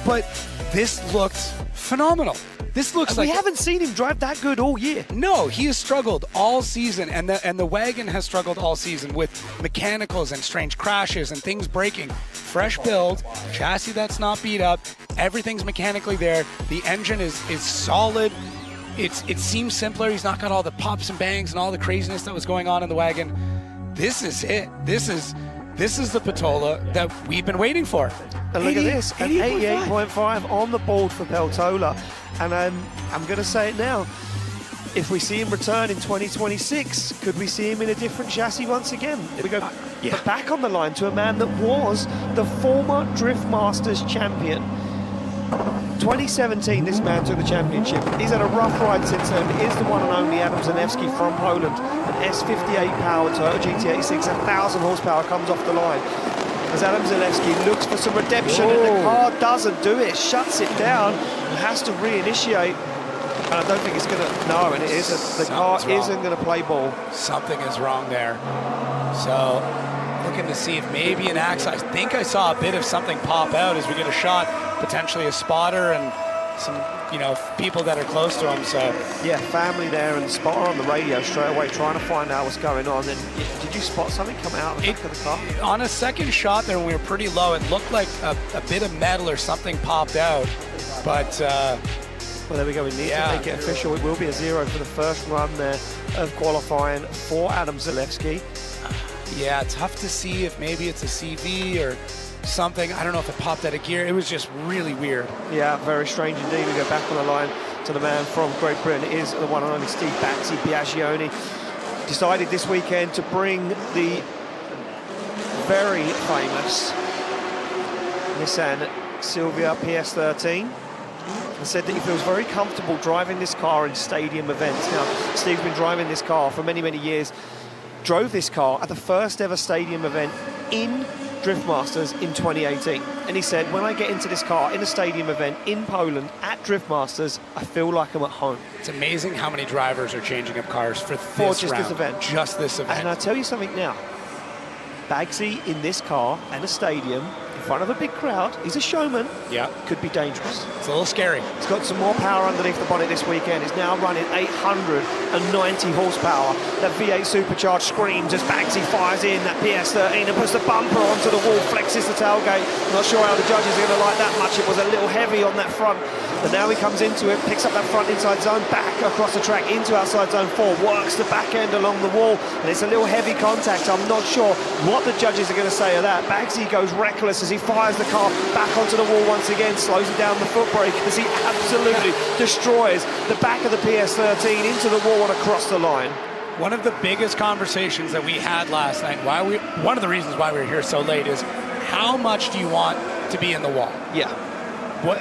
But this looked phenomenal. This looks like we haven't seen him drive that good all year. No, he has struggled all season, and the wagon has struggled all season with mechanicals and strange crashes and things breaking. Fresh build, chassis that's not beat up, everything's mechanically there. The engine is solid. It seems simpler. He's not got all the pops and bangs and all the craziness that was going on in the wagon. This is it. This is the Peltola that we've been waiting for. And look at this, an 88.5 on the board for Peltola. And I'm going to say it now. If we see him return in 2026, could we see him in a different chassis once again? We go back on the line to a man that was the former Drift Masters champion. 2017, this man took the championship. He's had a rough ride since then. It is the one and only Adam Zanewski from Poland. An S58 powered Toyota GT86, 1,000 horsepower, comes off the line. as Adam Zalewski looks for some redemption, and the car doesn't do it, shuts it down, and has to reinitiate. And I don't think it's going to, no, and it isn't. The car isn't going to play ball. Something is wrong there. So, looking to see if maybe an axe. I think I saw a bit of something pop out as we get a shot, potentially a spotter and some, people that are close to him. So, yeah, family there and the spotter on the radio straight away trying to find out what's going on. And did you spot something come out of the back of the car? On a second shot there when we were pretty low, it looked like a bit of metal or something popped out. But, well, there we go. We need to make it official. It will be a 0 for the first run there of qualifying for Adam Zalewski. Yeah, tough to see if maybe it's a CV or something. I don't know if it popped out of gear. It was just really weird. Yeah, very strange indeed. We go back on the line to the man from Great Britain. It is the one and only Steve Baxi Biaggioni. Decided this weekend to bring the very famous Nissan Silvia PS13. And said that he feels very comfortable driving this car in stadium events. Now, Steve's been driving this car for many, many years. Drove this car at the first ever stadium event in Drift Masters in 2018. And he said, when I get into this car in a stadium event in Poland at Drift Masters, I feel like I'm at home. It's amazing how many drivers are changing up cars for this event. Just this event. And I'll tell you something now. Bagsy in this car and a stadium in front of a big crowd, he's a showman. Yeah. Could be dangerous. It's a little scary. He's got some more power underneath the bonnet this weekend. He's now running 890 horsepower. That V8 supercharged screams as Bagsy fires in that PS13 and puts the bumper onto the wall, flexes the tailgate. Not sure how the judges are going to like that much. It was a little heavy on that front. But now he comes into it, picks up that front inside zone, back across the track into outside zone 4, works the back end along the wall, and it's a little heavy contact. I'm not sure what the judges are going to say of that. Bagsy goes reckless as he fires the car back onto the wall once again, slows it down the foot brake as he absolutely destroys the back of the PS13 into the wall and across the line. One of the biggest conversations that we had last night, one of the reasons why we were here so late, is how much do you want to be in the wall? Yeah.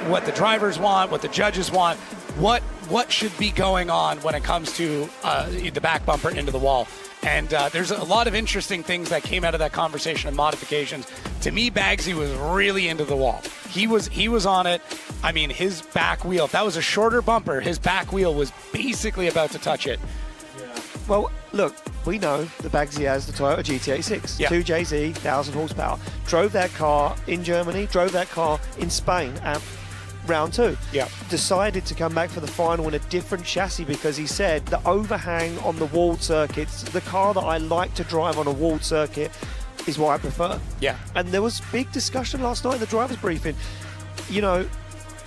What the drivers want, what the judges want, what should be going on when it comes to the back bumper into the wall. And there's a lot of interesting things that came out of that conversation and modifications. To me, Bagsy was really into the wall. He was on it. I mean, his back wheel, if that was a shorter bumper, his back wheel was basically about to touch it. Yeah. Well, look, we know that Bagsy has the Toyota GT86, 2JZ, 1,000 horsepower. Drove that car in Germany, drove that car in Spain at round 2. Yeah. Decided to come back for the final in a different chassis because he said the overhang on the walled circuits, the car that I like to drive on a walled circuit is what I prefer. Yeah. And there was big discussion last night in the driver's briefing.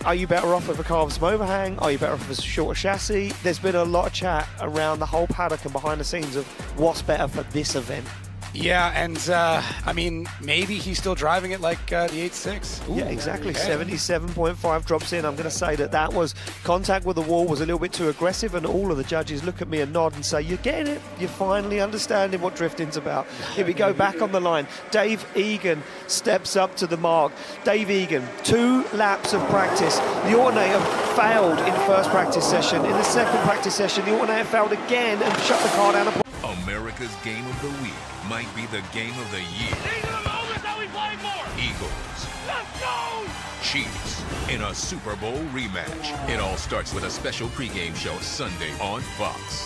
Are you better off with a car with some overhang? Are you better off with a shorter chassis? There's been a lot of chat around the whole paddock and behind the scenes of what's better for this event. Yeah, and I mean, maybe he's still driving it like the 8.6. Yeah, exactly. Okay. 77.5 drops in. I'm going to say that was contact with the wall was a little bit too aggressive, and all of the judges look at me and nod and say, you're getting it. You're finally understanding what drifting's about. Here we go, back on the line. Dave Egan steps up to the mark. Dave Egan, 2 laps of practice. The alternator failed in the first practice session. In the second practice session, the alternator failed again and shut the car down. America's Game of the Week might be the game of the year. These are the moments that we play for. Eagles. Let's go! Chiefs in a Super Bowl rematch. It all starts with a special pregame show Sunday on Fox.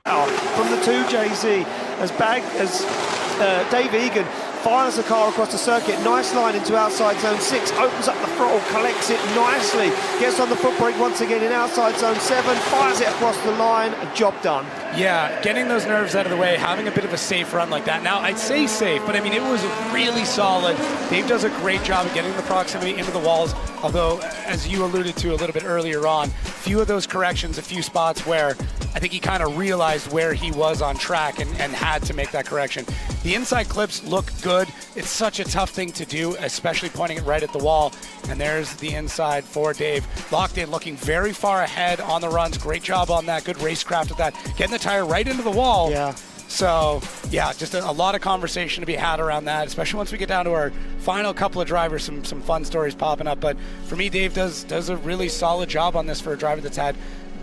From the 2JZ as Dave Egan fires the car across the circuit, nice line into outside zone 6, opens up the throttle, collects it nicely, gets on the foot brake once again in outside zone 7, fires it across the line, job done. Yeah, getting those nerves out of the way, having a bit of a safe run like that. Now, I'd say safe, but I mean, it was really solid. Dave does a great job of getting the proximity into the walls, although, as you alluded to a little bit earlier on, few of those corrections, a few spots where I think he kind of realized where he was on track and had to make that correction. The inside clips look good. It's such a tough thing to do, especially pointing it right at the wall. And there's the inside for Dave. Locked in, looking very far ahead on the runs. Great job on that. Good racecraft with that. Getting the tire right into the wall. Yeah. So, yeah, just a lot of conversation to be had around that, especially once we get down to our final couple of drivers, some fun stories popping up. But for me, Dave does a really solid job on this for a driver that's had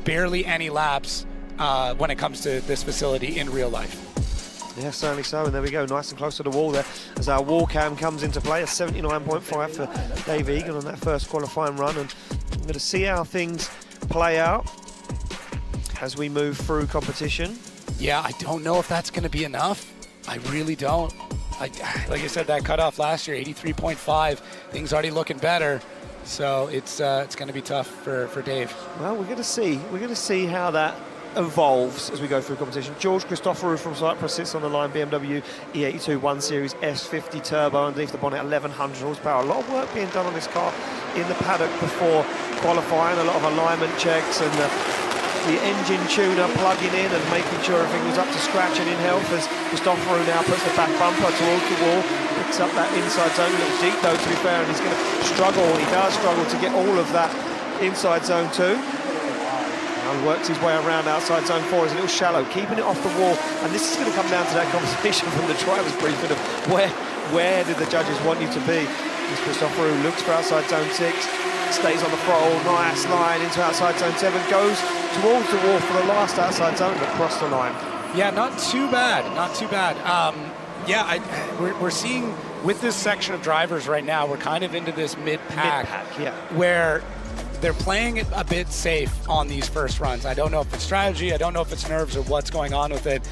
barely any laps when it comes to this facility in real life. Yeah, certainly so. And there we go, nice and close to the wall there as our wall cam comes into play. A 79.5 for Dave Egan on that first qualifying run. And I'm going to see how things play out as we move through competition. Yeah, I don't know if that's going to be enough. I really don't. Like I said, that cutoff last year, 83.5. Things already looking better. So it's going to be tough for Dave. Well, we're going to see. We're going to see how that evolves as we go through competition. George Christoforou from Cyprus sits on the line, BMW E82 1 Series S50 Turbo underneath the bonnet, 1100 horsepower. A lot of work being done on this car in the paddock before qualifying, a lot of alignment checks and the engine tuner plugging in and making sure everything was up to scratch and in health as Christoforou now puts the back bumper towards the wall, picks up that inside zone, a little deep though to be fair, and he's going to struggle, he does struggle to get all of that inside zone 2. And works his way around outside zone 4. Is a little shallow, keeping it off the wall. And this is going to come down to that conversation from the driver's briefing of where did the judges want you to be. As Christoforou looks for outside zone 6, stays on the throttle, nice line into outside zone 7, goes towards the wall for the last outside zone, but crossed the line. Yeah, not too bad, not too bad. We're seeing with this section of drivers right now, we're kind of into this mid-pack where they're playing it a bit safe on these first runs. I don't know if it's strategy, I don't know if it's nerves or what's going on with it,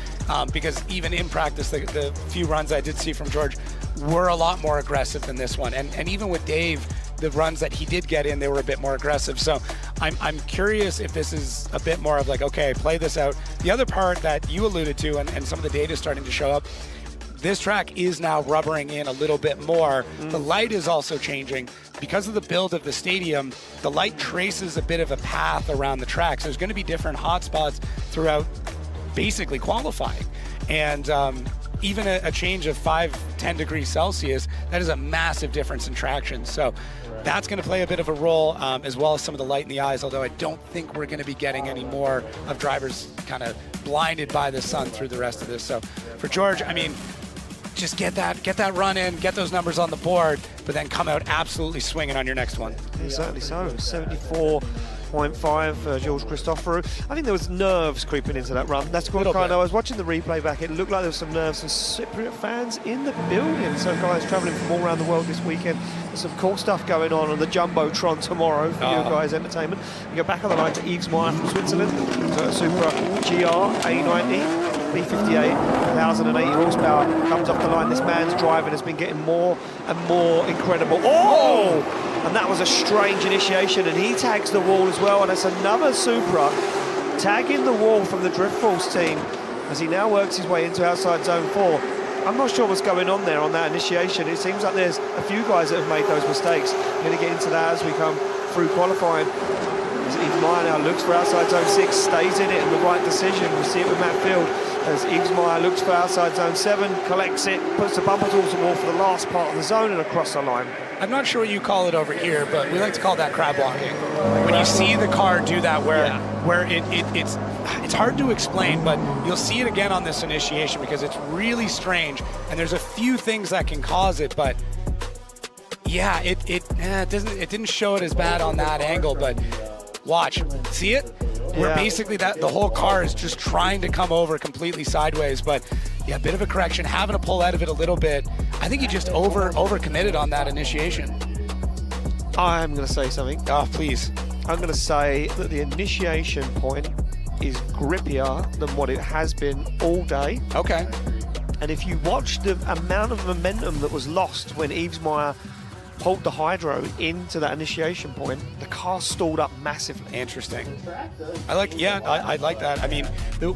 because even in practice, the few runs I did see from George were a lot more aggressive than this one. And even with Dave, the runs that he did get in, they were a bit more aggressive. So I'm curious if this is a bit more of like, okay, play this out. The other part that you alluded to, and some of the data is starting to show up, this track is now rubbering in a little bit more. The light is also changing. Because of the build of the stadium, the light traces a bit of a path around the track. So there's going to be different hotspots throughout basically qualifying. And even a change of 5-10 degrees Celsius, that is a massive difference in traction. So that's going to play a bit of a role, as well as some of the light in the eyes, although I don't think we're going to be getting any more of drivers kind of blinded by the sun through the rest of this. So for George, I mean, just get that run in, get those numbers on the board, but then come out absolutely swinging on your next one. Yeah, certainly so. 74.5 for George Christoforou. I think there was nerves creeping into that run. That's what kind of, I was watching the replay back, it looked like there was some nerves, some Cypriot fans in the building. So guys travelling from all around the world this weekend. There's some cool stuff going on the Jumbotron tomorrow for you guys' entertainment. We go back on the line to Yves Meyer from Switzerland. Supra GR A90. B58, 1,080 horsepower, comes off the line. This man's driving has been getting more and more incredible. Oh! And that was a strange initiation, and he tags the wall as well, and that's another Supra tagging the wall from the Drift Force team as he now works his way into outside zone 4. I'm not sure what's going on there on that initiation. It seems like there's a few guys that have made those mistakes. We're going to get into that as we come through qualifying. Yves Meyer now looks for outside zone 6, stays in it, and the right decision. We see it with Matt Field as Yves Meyer looks for outside zone 7, collects it, puts the bumper towards the wall for the last part of the zone and across the line. I'm not sure what you call it over here, but we like to call that crab walking. When you see the car do that where it's hard to explain, but you'll see it again on this initiation because it's really strange, and there's a few things that can cause it, but yeah, it didn't show it as bad on that angle, but watch, see it? Where basically the whole car is just trying to come over completely sideways, but yeah, a bit of a correction, having to pull out of it a little bit. I think he just over committed on that initiation. I'm going to say something. Oh, please. I'm going to say that the initiation point is grippier than what it has been all day. Okay. And if you watch the amount of momentum that was lost when Yves Meyer pulled the hydro into that initiation point, the car stalled up massively. Interesting. I like that. I mean, the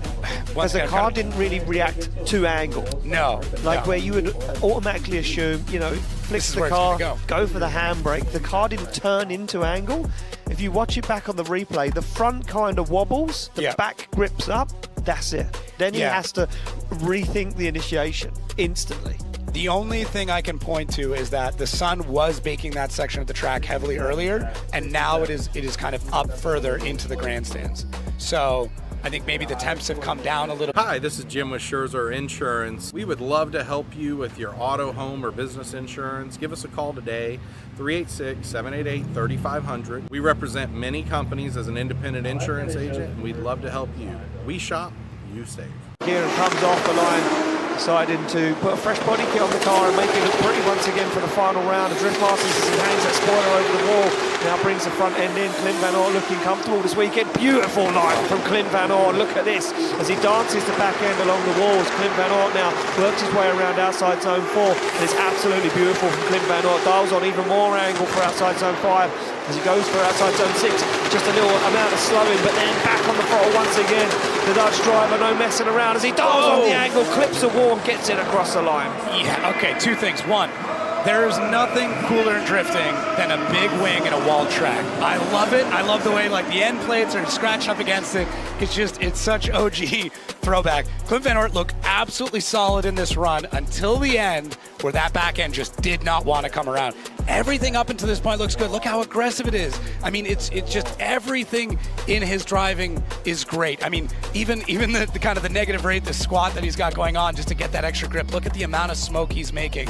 car didn't really react to angle. No. Where you would automatically assume, flick the car, go for the handbrake. The car didn't turn into angle. If you watch it back on the replay, the front kind of wobbles, the back grips up, that's it. Then he has to rethink the initiation instantly. The only thing I can point to is that the sun was baking that section of the track heavily earlier, and now it is kind of up further into the grandstands. So I think maybe the temps have come down a little. Hi, this is Jim with Scherzer Insurance. We would love to help you with your auto, home, or business insurance. Give us a call today, 386-788-3500. We represent many companies as an independent insurance agent, and we'd love to help you. We shop, you save. Kieran comes off the line deciding to put a fresh body kit on the car and make it look pretty once again for the final round. The Drift Masters, as he hangs that spoiler over the wall, now brings the front end in. Clint Van Ort looking comfortable this weekend. Beautiful line from Clint Van Ort. Look at this as he dances the back end along the walls. Clint Van Ort now works his way around outside zone 4. And it's absolutely beautiful from Clint Van Ort. Dials on even more angle for outside zone 5 as he goes for outside zone 6. Just a little amount of slowing, but then back on the throttle once again. The Dutch driver, no messing around as he dials on the angle, clips the wall and gets it across the line. Yeah, okay, two things. One, there is nothing cooler in drifting than a big wing in a wall track. I love it. I love the way like the end plates are scratched up against it. It's such OG throwback. Clint Van Ort looked absolutely solid in this run until the end where that back end just did not want to come around. Everything up until this point looks good. Look how aggressive it is. I mean, it's just everything in his driving is great. I mean, even the kind of the negative rate, the squat that he's got going on just to get that extra grip. Look at the amount of smoke he's making.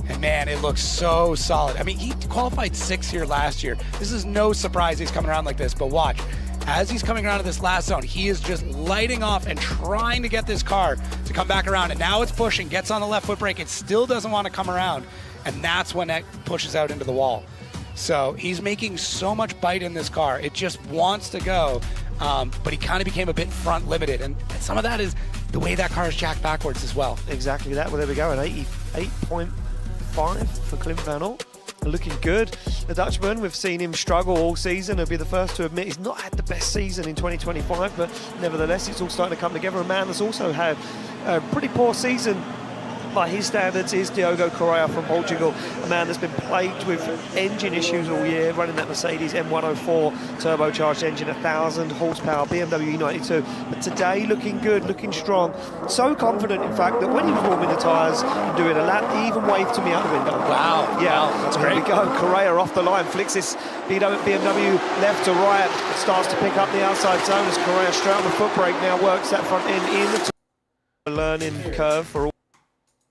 And man, it looks so solid. I mean, he qualified 6th here last year. This is no surprise he's coming around like this, but watch. As he's coming around to this last zone, he is just lighting off and trying to get this car to come back around. And now it's pushing, gets on the left foot brake. It still doesn't want to come around. And that's when it pushes out into the wall. So he's making so much bite in this car. It just wants to go. But he kind of became a bit front limited. And some of that is the way that car is jacked backwards as well. Exactly that. Well, there we go. An 88.5 for Clint Van Ort. Looking good. The Dutchman, we've seen him struggle all season. He'll be the first to admit he's not had the best season in 2025, but nevertheless, it's all starting to come together. A man that's also had a pretty poor season by his standards is Diogo Correia from Portugal, a man that's been plagued with engine issues all year, running that Mercedes M104 turbocharged engine, 1,000 horsepower, BMW E92. But today, looking good, looking strong. So confident, in fact, that when he was warming the tyres and doing a lap, he even waved to me out the window. Wow. Yeah, wow, that's there great. we go. Correia off the line, flicks this BMW left to right, starts to pick up the outside zone as Correia straight on the foot brake now works that front end in. The learning curve for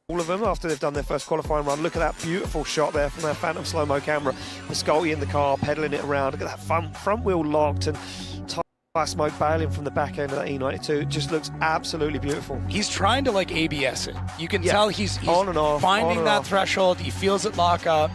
all of them after they've done their first qualifying run. Look at that beautiful shot there from our phantom slow-mo camera. Piscotty in the car, pedaling it around. Look at that front wheel locked and tire smoke bailing from the back end of that E92. It just looks absolutely beautiful. He's trying to like ABS it. You can tell he's on and off, finding that threshold. He feels it lock up,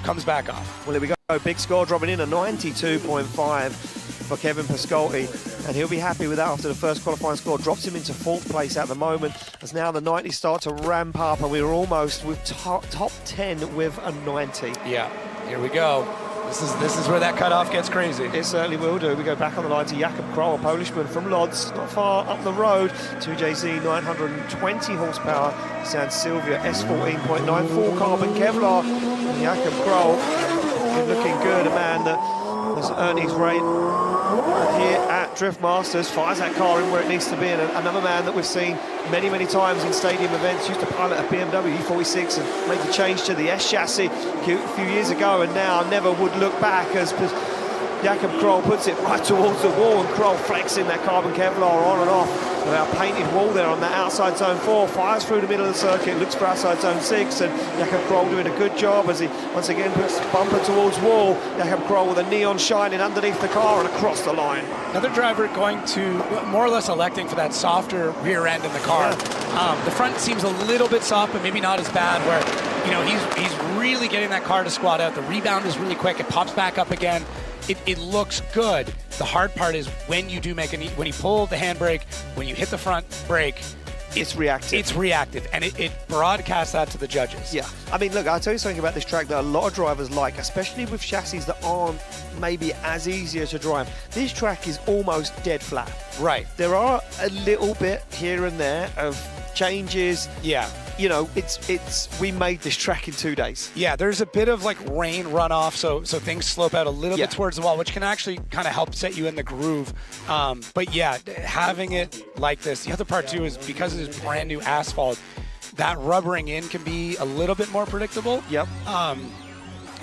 comes back off. Well, here we go. Big score dropping in, a 92.5 for Kevin Piscotty, and he'll be happy with that after the first qualifying score. Drops him into 4th place at the moment, as now the 90s start to ramp up, and we're almost with top 10 with a 90. Yeah, here we go. This is where that cutoff gets crazy. It certainly will do. We go back on the line to Jakob Kroll, a Polishman from Lodz, not far up the road. 2JZ, 920 horsepower. San Silvia, S14.9, full carbon Kevlar. And Jakob Kroll, looking good, a man that has earned his rate here at Drift Masters, fires that car in where it needs to be, and another man that we've seen many times in stadium events, used to pilot a BMW E46 and make the change to the S chassis a few years ago, and now never would look back as Jakob Kroll puts it right towards the wall, and Kroll flexing that carbon Kevlar on and off with our painted wall there on that outside zone 4, fires through the middle of the circuit, looks for outside zone 6, and Jakob Kroll doing a good job as he once again puts the bumper towards wall. Jakob Kroll with a neon shining underneath the car and across the line. Another driver going to more or less electing for that softer rear end in the car. Yeah. The front seems a little bit soft, but maybe not as bad, where he's really getting that car to squat out. The rebound is really quick. It pops back up again. It looks good. The hard part is when you do when you pull the handbrake, when you hit the front brake, it's reactive. It's reactive, and it broadcasts that to the judges. Yeah. I mean, look, I'll tell you something about this track that a lot of drivers like, especially with chassis that aren't maybe as easier to drive. This track is almost dead flat. Right. There are a little bit here and there of changes. Yeah. We made this track in 2 days. Yeah, there's a bit of like rain runoff, so things slope out a little bit towards the wall, which can actually kind of help set you in the groove. But yeah, having it like this. The other part too is because it is brand new asphalt, that rubbering in can be a little bit more predictable. Yep.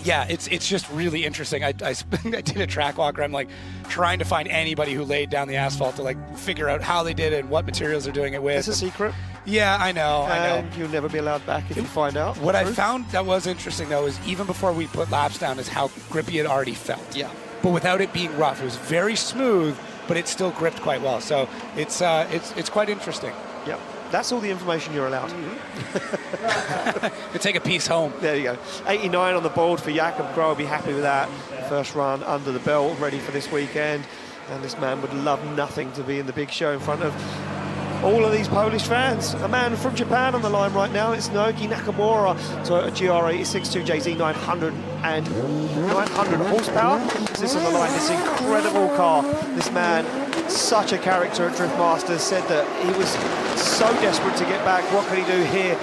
Yeah, it's just really interesting. I did a track walk where I'm like trying to find anybody who laid down the asphalt to like figure out how they did it and what materials they're doing it with. It's a secret. Yeah, I know. And you'll never be allowed back if you find out. What I found that was interesting though is even before we put laps down is how grippy it already felt. Yeah. But without it being rough, it was very smooth, but it still gripped quite well. So it's quite interesting. Yep. That's all the information you're allowed. Could take a piece home. There you go. 89 on the board for Jakob Groh. Be happy with that. First run under the belt, ready for this weekend. And this man would love nothing to be in the big show in front of all of these Polish fans. A man from Japan on the line right now. It's Naoki Nakamura. Toyota GR86 2JZ 900 and 900 horsepower. This on the line, this incredible car. This man, such a character at Drift Masters, said that he was so desperate to get back. What can he do here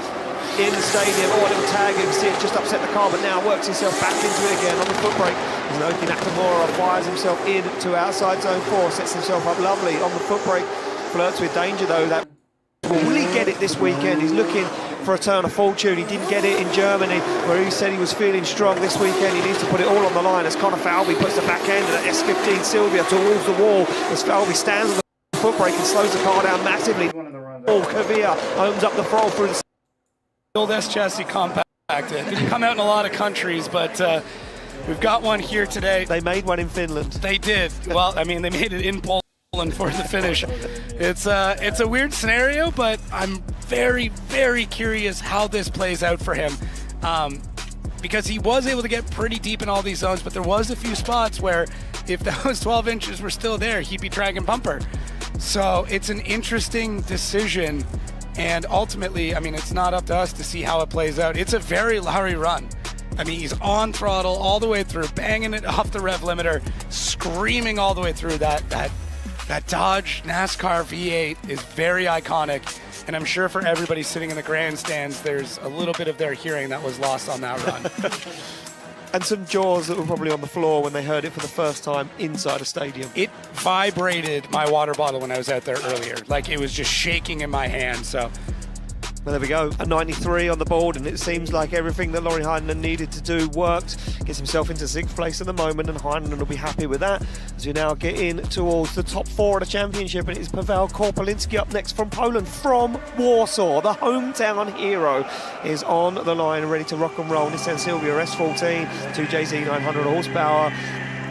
in the stadium? Oh, a little tag, you can see it just upset the car, but now works himself back into it again on the foot brake. Naoki Nakamura fires himself into outside zone 4, sets himself up lovely on the foot brake. Flirts with danger though. That will he get it this weekend? He's looking for a turn of fortune. He didn't get it in Germany, where he said he was feeling strong. This weekend he needs to put it all on the line as Connor Falvey puts the back end of that S15 Silvia towards the wall as Falvey stands on the foot brake and slows the car down massively. Kavia owns up the throttle through the Old S chassis compact. It didn't come out in a lot of countries, but we've got one here today. They made one in Finland. They did. Well, I mean, they made it in Poland for the finish. It's a weird scenario, but I'm very, very curious how this plays out for him, because he was able to get pretty deep in all these zones, but there was a few spots where if those 12 inches were still there, he'd be dragging bumper. So it's an interesting decision, and ultimately, I mean, it's not up to us to see how it plays out. It's a very Lowry run. I mean, he's on throttle all the way through, banging it off the rev limiter, screaming all the way through. That Dodge NASCAR V8 is very iconic, and I'm sure for everybody sitting in the grandstands, there's a little bit of their hearing that was lost on that run. And some jaws that were probably on the floor when they heard it for the first time inside a stadium. It vibrated my water bottle when I was out there earlier. Like, it was just shaking in my hand, so... Well, there we go, a 93 on the board, and it seems like everything that Laurie Heinonen needed to do worked. Gets himself into 6th place at the moment, and Heinonen will be happy with that as we now get in towards the top 4 of the championship, and it is Paweł Korpolinski up next from Poland, from Warsaw. The hometown hero is on the line, ready to rock and roll. Nissan Silvia S14, 2JZ 900 horsepower.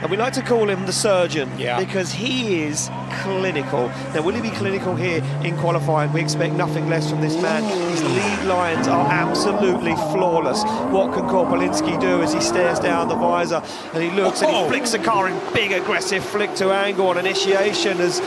And we like to call him the surgeon, because he is clinical. Now, will he be clinical here in qualifying? We expect nothing less from this man. His lead lines are absolutely flawless. What can Korpolinski do as he stares down the visor and he looks and he flicks the car in big aggressive flick to angle on initiation as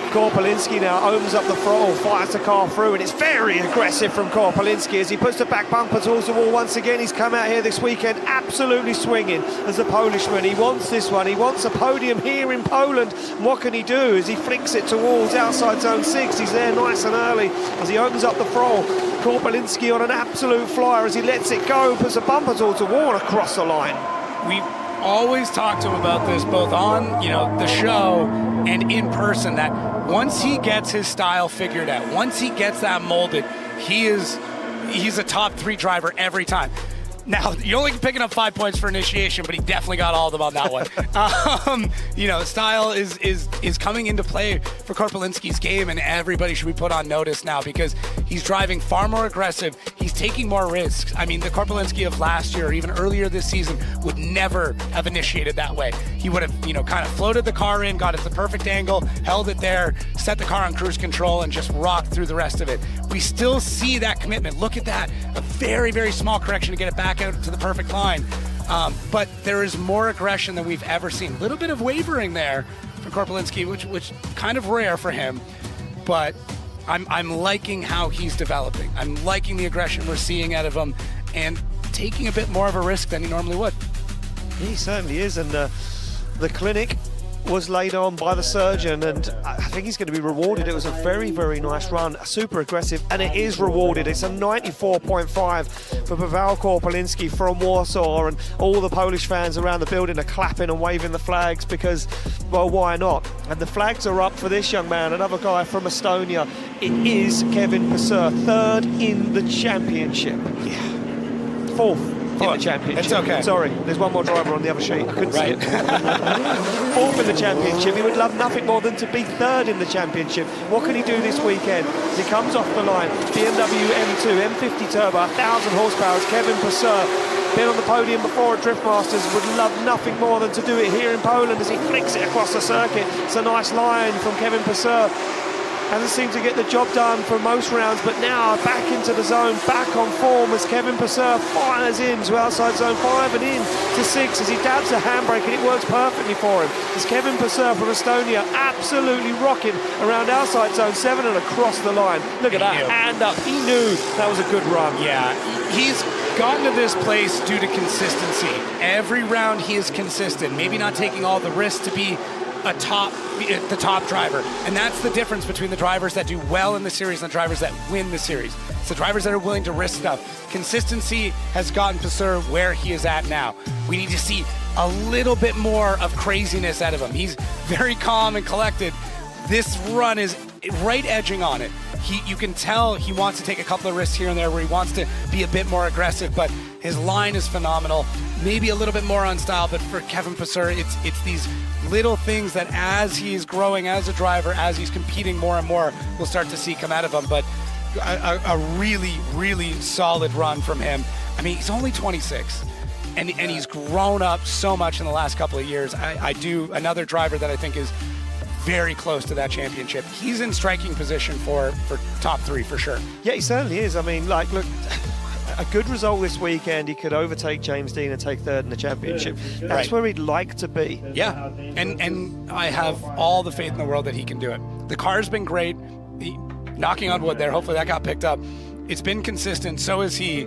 Korpolinski now opens up the throttle, fires the car through, and it's very aggressive from Korpolinski as he puts the back bumper towards the wall once again. He's come out here this weekend absolutely swinging as a Polishman. He wants this one. He wants a podium here in Poland. And what can he do as he flicks it towards outside zone 6? He's there nice and early as he opens up the throttle. Korpolinski on an absolute flyer as he lets it go, puts a bumper towards the wall and across the line. We've always talked to him about this, both on, the show and in person, that once he gets his style figured out, once he gets that molded, he's a top 3 driver every time. Now, you're only picking up 5 points for initiation, but he definitely got all of them on that one. Style is coming into play for Korpolinski's game, and everybody should be put on notice now because he's driving far more aggressive. He's taking more risks. I mean, the Korpolinski of last year, or even earlier this season, would never have initiated that way. He would have, kind of floated the car in, got it to the perfect angle, held it there, set the car on cruise control, and just rocked through the rest of it. We still see that commitment. Look at that. A very, very small correction to get it back out to the perfect line. But there is more aggression than we've ever seen. A little bit of wavering there for Korpolinski, which kind of rare for him. But I'm liking how he's developing. I'm liking the aggression we're seeing out of him and taking a bit more of a risk than he normally would. He certainly is, and the clinic was laid on by the surgeon, and I think he's going to be rewarded. It was a very, very nice run, super aggressive, and it is rewarded. It's a 94.5 for Paweł Korpolinski from Warsaw, and all the Polish fans around the building are clapping and waving the flags because, well, why not? And the flags are up for this young man, another guy from Estonia. It is Kevin Pasur, 3rd in the championship. Yeah. 4th. In the championship. It's okay. Sorry, there's one more driver on the other sheet. I couldn't see it. 4th in the championship. He would love nothing more than to be 3rd in the championship. What can he do this weekend? As he comes off the line, BMW M2, M50 Turbo, 1,000 horsepower. Kevin Pasur, been on the podium before at Drift Masters, would love nothing more than to do it here in Poland as he flicks it across the circuit. It's a nice line from Kevin Pasur. Hasn't seemed to get the job done for most rounds, but now back into the zone, back on form as Kevin Purser fires in to outside zone 5 and in to 6 as he dabs a handbrake, and it works perfectly for him. As Kevin Purser from Estonia absolutely rocking around outside zone 7 and across the line. Look at that, hand up. He knew that was a good run. Yeah, he's gotten to this place due to consistency. Every round he is consistent, maybe not taking all the risks to be the top driver. And that's the difference between the drivers that do well in the series and the drivers that win the series. It's the drivers that are willing to risk stuff. Consistency has gotten Purser where he is at now. We need to see a little bit more of craziness out of him. He's very calm and collected. This run is right edging on it. You can tell he wants to take a couple of risks here and there where he wants to be a bit more aggressive, but his line is phenomenal. Maybe a little bit more on style, but for Kevin Purser, it's these little things that as he's growing as a driver, as he's competing more and more, we'll start to see come out of him. But a really, really solid run from him. I mean, he's only 26. And he's grown up so much in the last couple of years. Another driver that I think is very close to that championship. He's in striking position for top 3 for sure. Yeah, he certainly is. I mean, like, look, a good result this weekend, he could overtake James Dean and take 3rd in the championship. That's where he'd like to be. Yeah, and I have all the faith in the world that he can do it. The car's been great. Knocking on wood there, hopefully that got picked up. It's been consistent, so is he.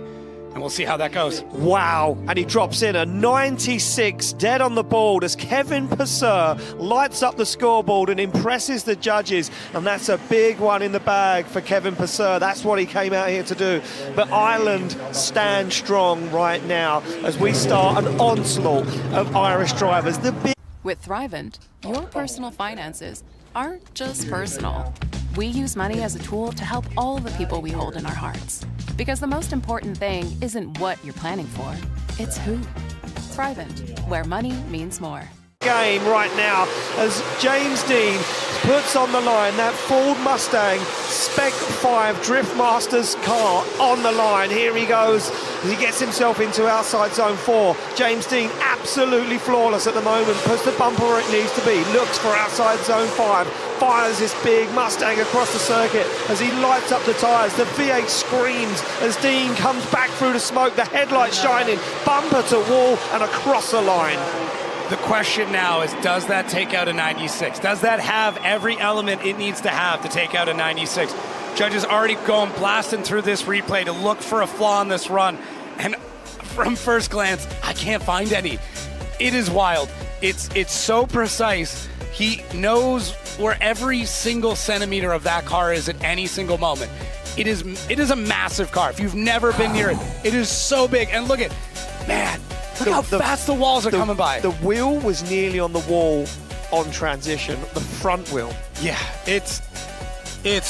And we'll see how that goes. Wow. And he drops in a 96 dead on the board as Kevin Purser lights up the scoreboard and impresses the judges. And that's a big one in the bag for Kevin Purser. That's what he came out here to do. But Ireland stands strong right now as we start an onslaught of Irish drivers. With Thrivent, your personal finances aren't just personal. We use money as a tool to help all the people we hold in our hearts. Because the most important thing isn't what you're planning for, it's who. Thrivent, where money means more. Game right now as James Dean puts on the line that Ford Mustang Spec 5 Drift Masters car on the line. Here he goes as he gets himself into outside zone 4. James Dean absolutely flawless at the moment, puts the bumper where it needs to be, looks for outside zone 5, fires this big Mustang across the circuit as he lights up the tyres. The V8 screams as Dean comes back through the smoke, the headlights shining, bumper to wall and across the line. The question now is, does that take out a 96? Does that have every element it needs to have to take out a 96? Judges already going blasting through this replay to look for a flaw in this run. And from first glance, I can't find any. It is wild. It's so precise. He knows where every single centimeter of that car is at any single moment. It is a massive car. If you've never been near it, it is so big. And look at, man, look how fast the walls are coming by. The wheel was nearly on the wall on transition, the front wheel. Yeah, it's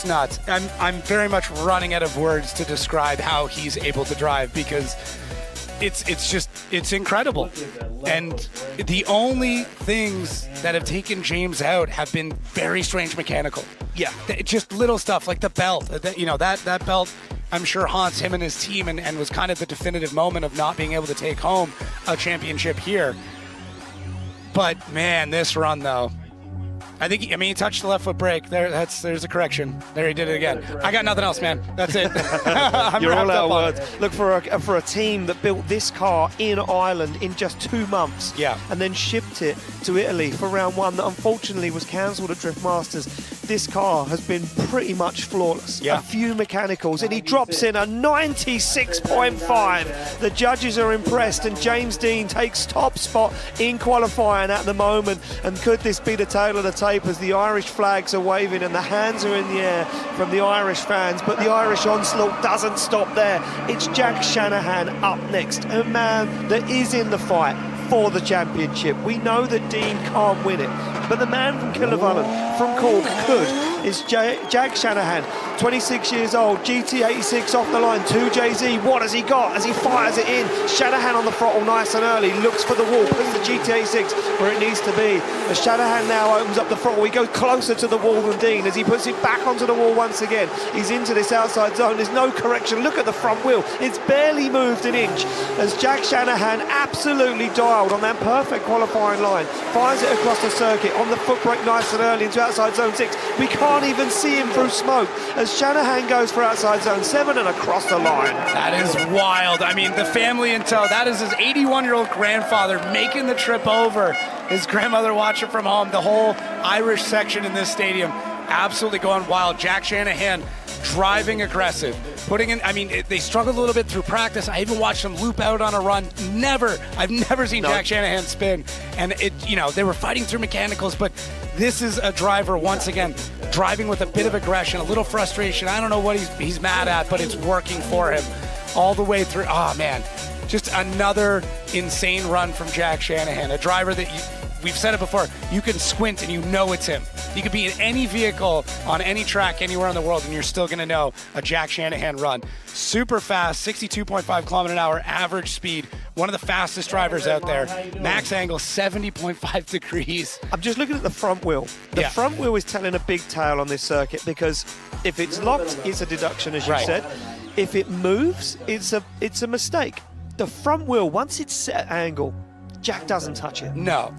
nuts. I'm very much running out of words to describe how he's able to drive because it's incredible. And the only things that have taken James out have been very strange mechanical. Yeah, just little stuff like the belt. That belt I'm sure haunts him and his team and was kind of the definitive moment of not being able to take home a championship here. But man, this run though, he touched the left foot brake. There's a correction. There he did it again. I got nothing else, man. That's it. You're all out of words. Look, for a team that built this car in Ireland in just 2 months, and then shipped it to Italy for round 1 that unfortunately was cancelled at Drift Masters. This car has been pretty much flawless. A few mechanicals, and he drops in a 96.5. The judges are impressed, and James Dean takes top spot in qualifying at the moment. And could this be the tail of the tape as the Irish flags are waving and the hands are in the air from the Irish fans? But the Irish onslaught doesn't stop there. It's Jack Shanahan up next, a man that is in the fight for the championship. We know that Dean can't win it, but the man from Killavullen, from Cork, could. Is Jack Shanahan, 26 years old, GT86 off the line, 2JZ. What has he got as he fires it in? Shanahan on the throttle nice and early, looks for the wall, puts the GT86 where it needs to be. As Shanahan now opens up the throttle, he goes closer to the wall than Dean as he puts it back onto the wall once again. He's into this outside zone, there's no correction. Look at the front wheel, it's barely moved an inch as Jack Shanahan absolutely dialed on that perfect qualifying line, fires it across the circuit on the foot brake nice and early into outside zone 6. We can't even see him through smoke as Shanahan goes for outside zone 7 and across the line. That is wild. I mean, the family in tow. That is his 81-year-old grandfather making the trip over. His grandmother watching from home. The whole Irish section in this stadium absolutely going wild. Jack Shanahan driving aggressive, putting in, I mean, they struggled a little bit through practice. I even watched them loop out on a run. I've never seen Jack Shanahan spin. And they were fighting through mechanicals, but this is a driver, once again, driving with a bit of aggression, a little frustration. I don't know what he's mad at, but it's working for him all the way through. Oh, man, just another insane run from Jack Shanahan, a driver that we've said it before, you can squint and you know it's him. You could be in any vehicle on any track anywhere in the world and you're still going to know a Jack Shanahan run. Super fast, 62.5 kilometer an hour average speed. One of the fastest drivers out there. Max angle, 70.5 degrees. I'm just looking at the front wheel. The front wheel is telling a big tale on this circuit because if it's locked, it's a deduction, as you said. If it moves, it's a mistake. The front wheel, once it's set at angle, Jack doesn't touch it.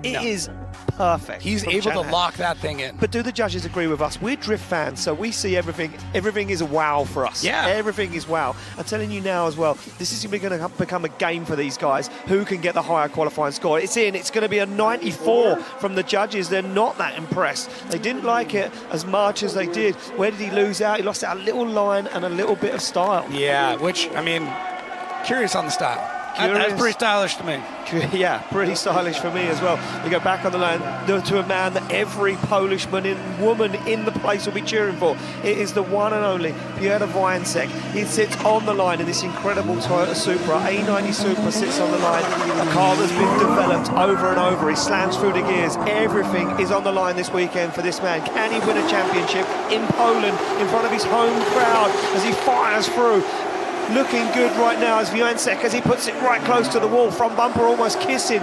It is perfect. He's able to lock that thing in. But do the judges agree with us? We're drift fans, so we see everything. Everything is a wow for us. Yeah. Everything is wow. I'm telling you now as well, this is going to become a game for these guys. Who can get the higher qualifying score? It's going to be a 94 from the judges. They're not that impressed. They didn't like it as much as they did. Where did he lose out? He lost out a little line and a little bit of style. Yeah, which, I mean, curious on the style. That's pretty stylish to me. Yeah, pretty stylish for me as well. We go back on the line to a man that every Polishman and woman in the place will be cheering for. It is the one and only Piotr Wojciech. He sits on the line in this incredible Toyota Supra. A90 Supra sits on the line. A car that's been developed over and over. He slams through the gears. Everything is on the line this weekend for this man. Can he win a championship in Poland in front of his home crowd as he fires through? Looking good right now as Wojciech, as he puts it right close to the wall, front bumper almost kissing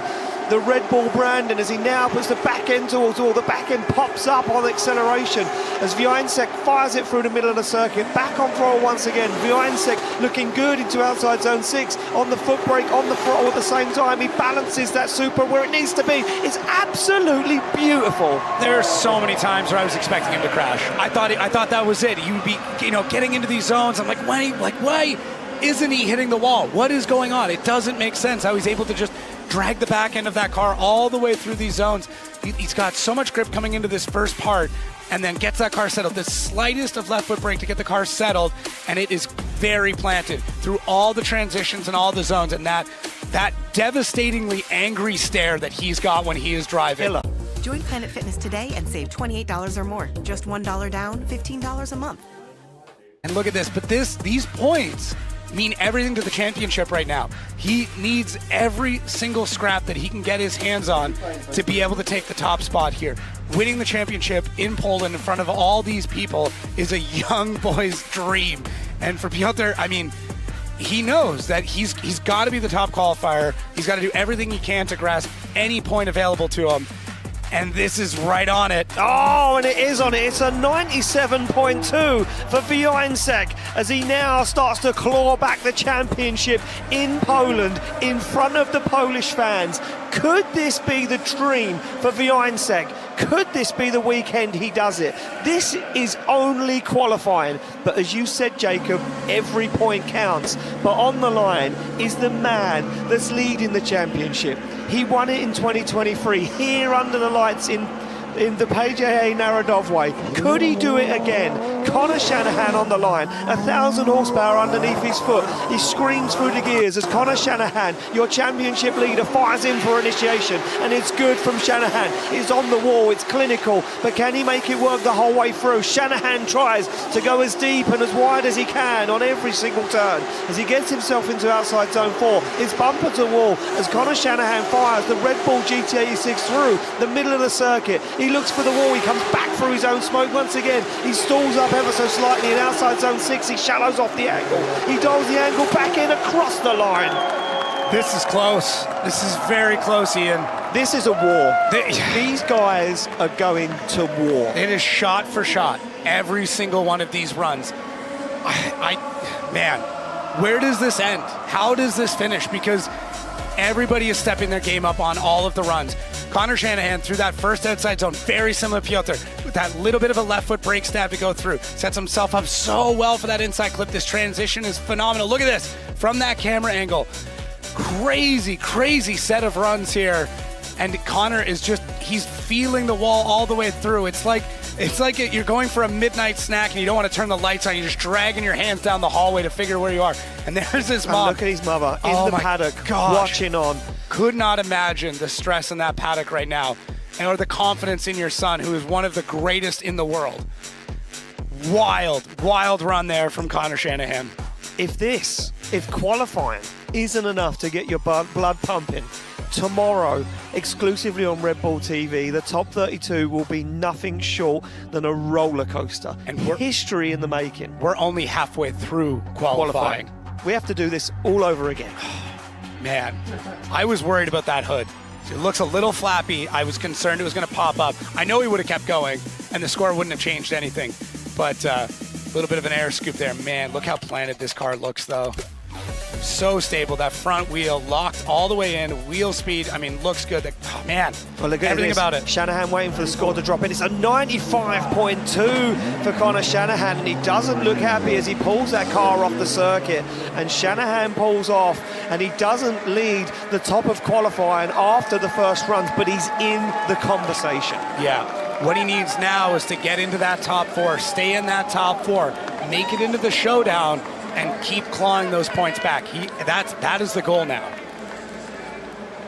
the Red Bull brand, and as he now puts the back end towards the wall, the back end pops up on acceleration as Wojciech fires it through the middle of the circuit, back on throttle once again. Wojciech looking good into outside zone 6, on the foot brake, on the throttle at the same time. He balances that Supra where it needs to be. It's absolutely beautiful. There are so many times where I was expecting him to crash. I thought that was it. He would be, getting into these zones. I'm like, why isn't he hitting the wall? What is going on? It doesn't make sense how he's able to just drag the back end of that car all the way through these zones. He's got so much grip coming into this first part and then gets that car settled. The slightest of left foot brake to get the car settled, and it is very planted through all the transitions and all the zones, and that devastatingly angry stare that he's got when he is driving. Join Planet Fitness today and save $28 or more. Just $1 down, $15 a month. And look at this, but these points mean everything to the championship right now. He needs every single scrap that he can get his hands on to be able to take the top spot here. Winning the championship in Poland in front of all these people is a young boy's dream. And for Piotr, I mean, he knows that he's got to be the top qualifier. He's got to do everything he can to grasp any point available to him. And this is right on it. Oh, and it is on it. It's a 97.2 for Wojciech as he now starts to claw back the championship in Poland in front of the Polish fans. Could this be the dream for Wojciech? Could this be the weekend he does it? This is only qualifying, but as you said, Jacob, every point counts. But on the line is the man that's leading the championship. He won it in 2023 here under the lights in the PGA Narodowy. Could he do it again? Connor Shanahan on the line, 1,000 horsepower underneath his foot. He screams through the gears as Connor Shanahan, your championship leader, fires in for initiation, and it's good from Shanahan. It's on the wall, it's clinical, but can he make it work the whole way through? Shanahan tries to go as deep and as wide as he can on every single turn as he gets himself into outside zone 4. It's bumper to wall as Connor Shanahan fires the Red Bull GT86 through the middle of the circuit. He looks for the wall, he comes back through his own smoke once again. He stalls up ever so slightly in outside zone 6. He shallows off the angle. He dials the angle back in across the line. This is close. This is very close, Ian. This is a war. These guys are going to war. It is shot for shot, every single one of these runs. Man, where does this end? How does this finish? Because everybody is stepping their game up on all of the runs. Connor Shanahan through that first outside zone, very similar to Piotr, with that little bit of a left foot brake stab to go through. Sets himself up so well for that inside clip. This transition is phenomenal. Look at this from that camera angle. Crazy, crazy set of runs here. And Connor is just, he's feeling the wall all the way through. It's like you're going for a midnight snack and you don't want to turn the lights on. You're just dragging your hands down the hallway to figure where you are. And there's his mom. And look at his mother in the paddock, watching on. Could not imagine the stress in that paddock right now, or the confidence in your son, who is one of the greatest in the world. Wild, wild run there from Connor Shanahan. If qualifying isn't enough to get your blood pumping, tomorrow, exclusively on Red Bull TV, the top 32 will be nothing short than a roller coaster. And history in the making. We're only halfway through qualifying. We have to do this all over again. Man, I was worried about that hood. It looks a little flappy. I was concerned it was going to pop up. I know he would have kept going, and the score wouldn't have changed anything. But a little bit of an air scoop there. Man, look how planted this car looks, though. So stable. That front wheel locked all the way in. Wheel speed, I mean, looks good. Oh, man, well, look at everything about it. Shanahan waiting for the score to drop in. It's a 95.2 for Connor Shanahan, and he doesn't look happy as he pulls that car off the circuit. And Shanahan pulls off, and he doesn't lead the top of qualifying after the first runs, but he's in the conversation. Yeah. What he needs now is to get into that top 4, stay in that top 4, make it into the showdown, and keep clawing those points back. That is the goal now.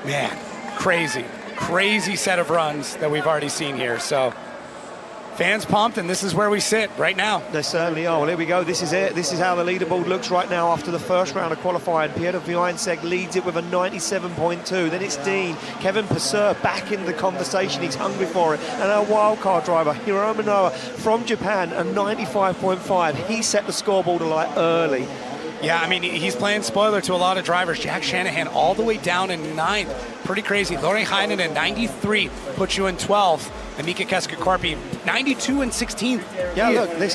Man, crazy set of runs that we've already seen here. So fans pumped, and this is where we sit right now. They certainly are. Well, here we go. This is it. This is how the leaderboard looks right now after the first round of qualifying. Piotr Wiańczek leads it with a 97.2. Then it's Dean. Kevin Passer back in the conversation. He's hungry for it. And our wildcard driver, Hiro Manoa from Japan, a 95.5. He set the scoreboard alight early. Yeah, I mean, he's playing spoiler to a lot of drivers. Jack Shanahan all the way down in 9th. Pretty crazy. Lori Heinonen, 93, puts you in 12th. And Mika Keska-Korpi, 92 and 16th. Yeah, look, this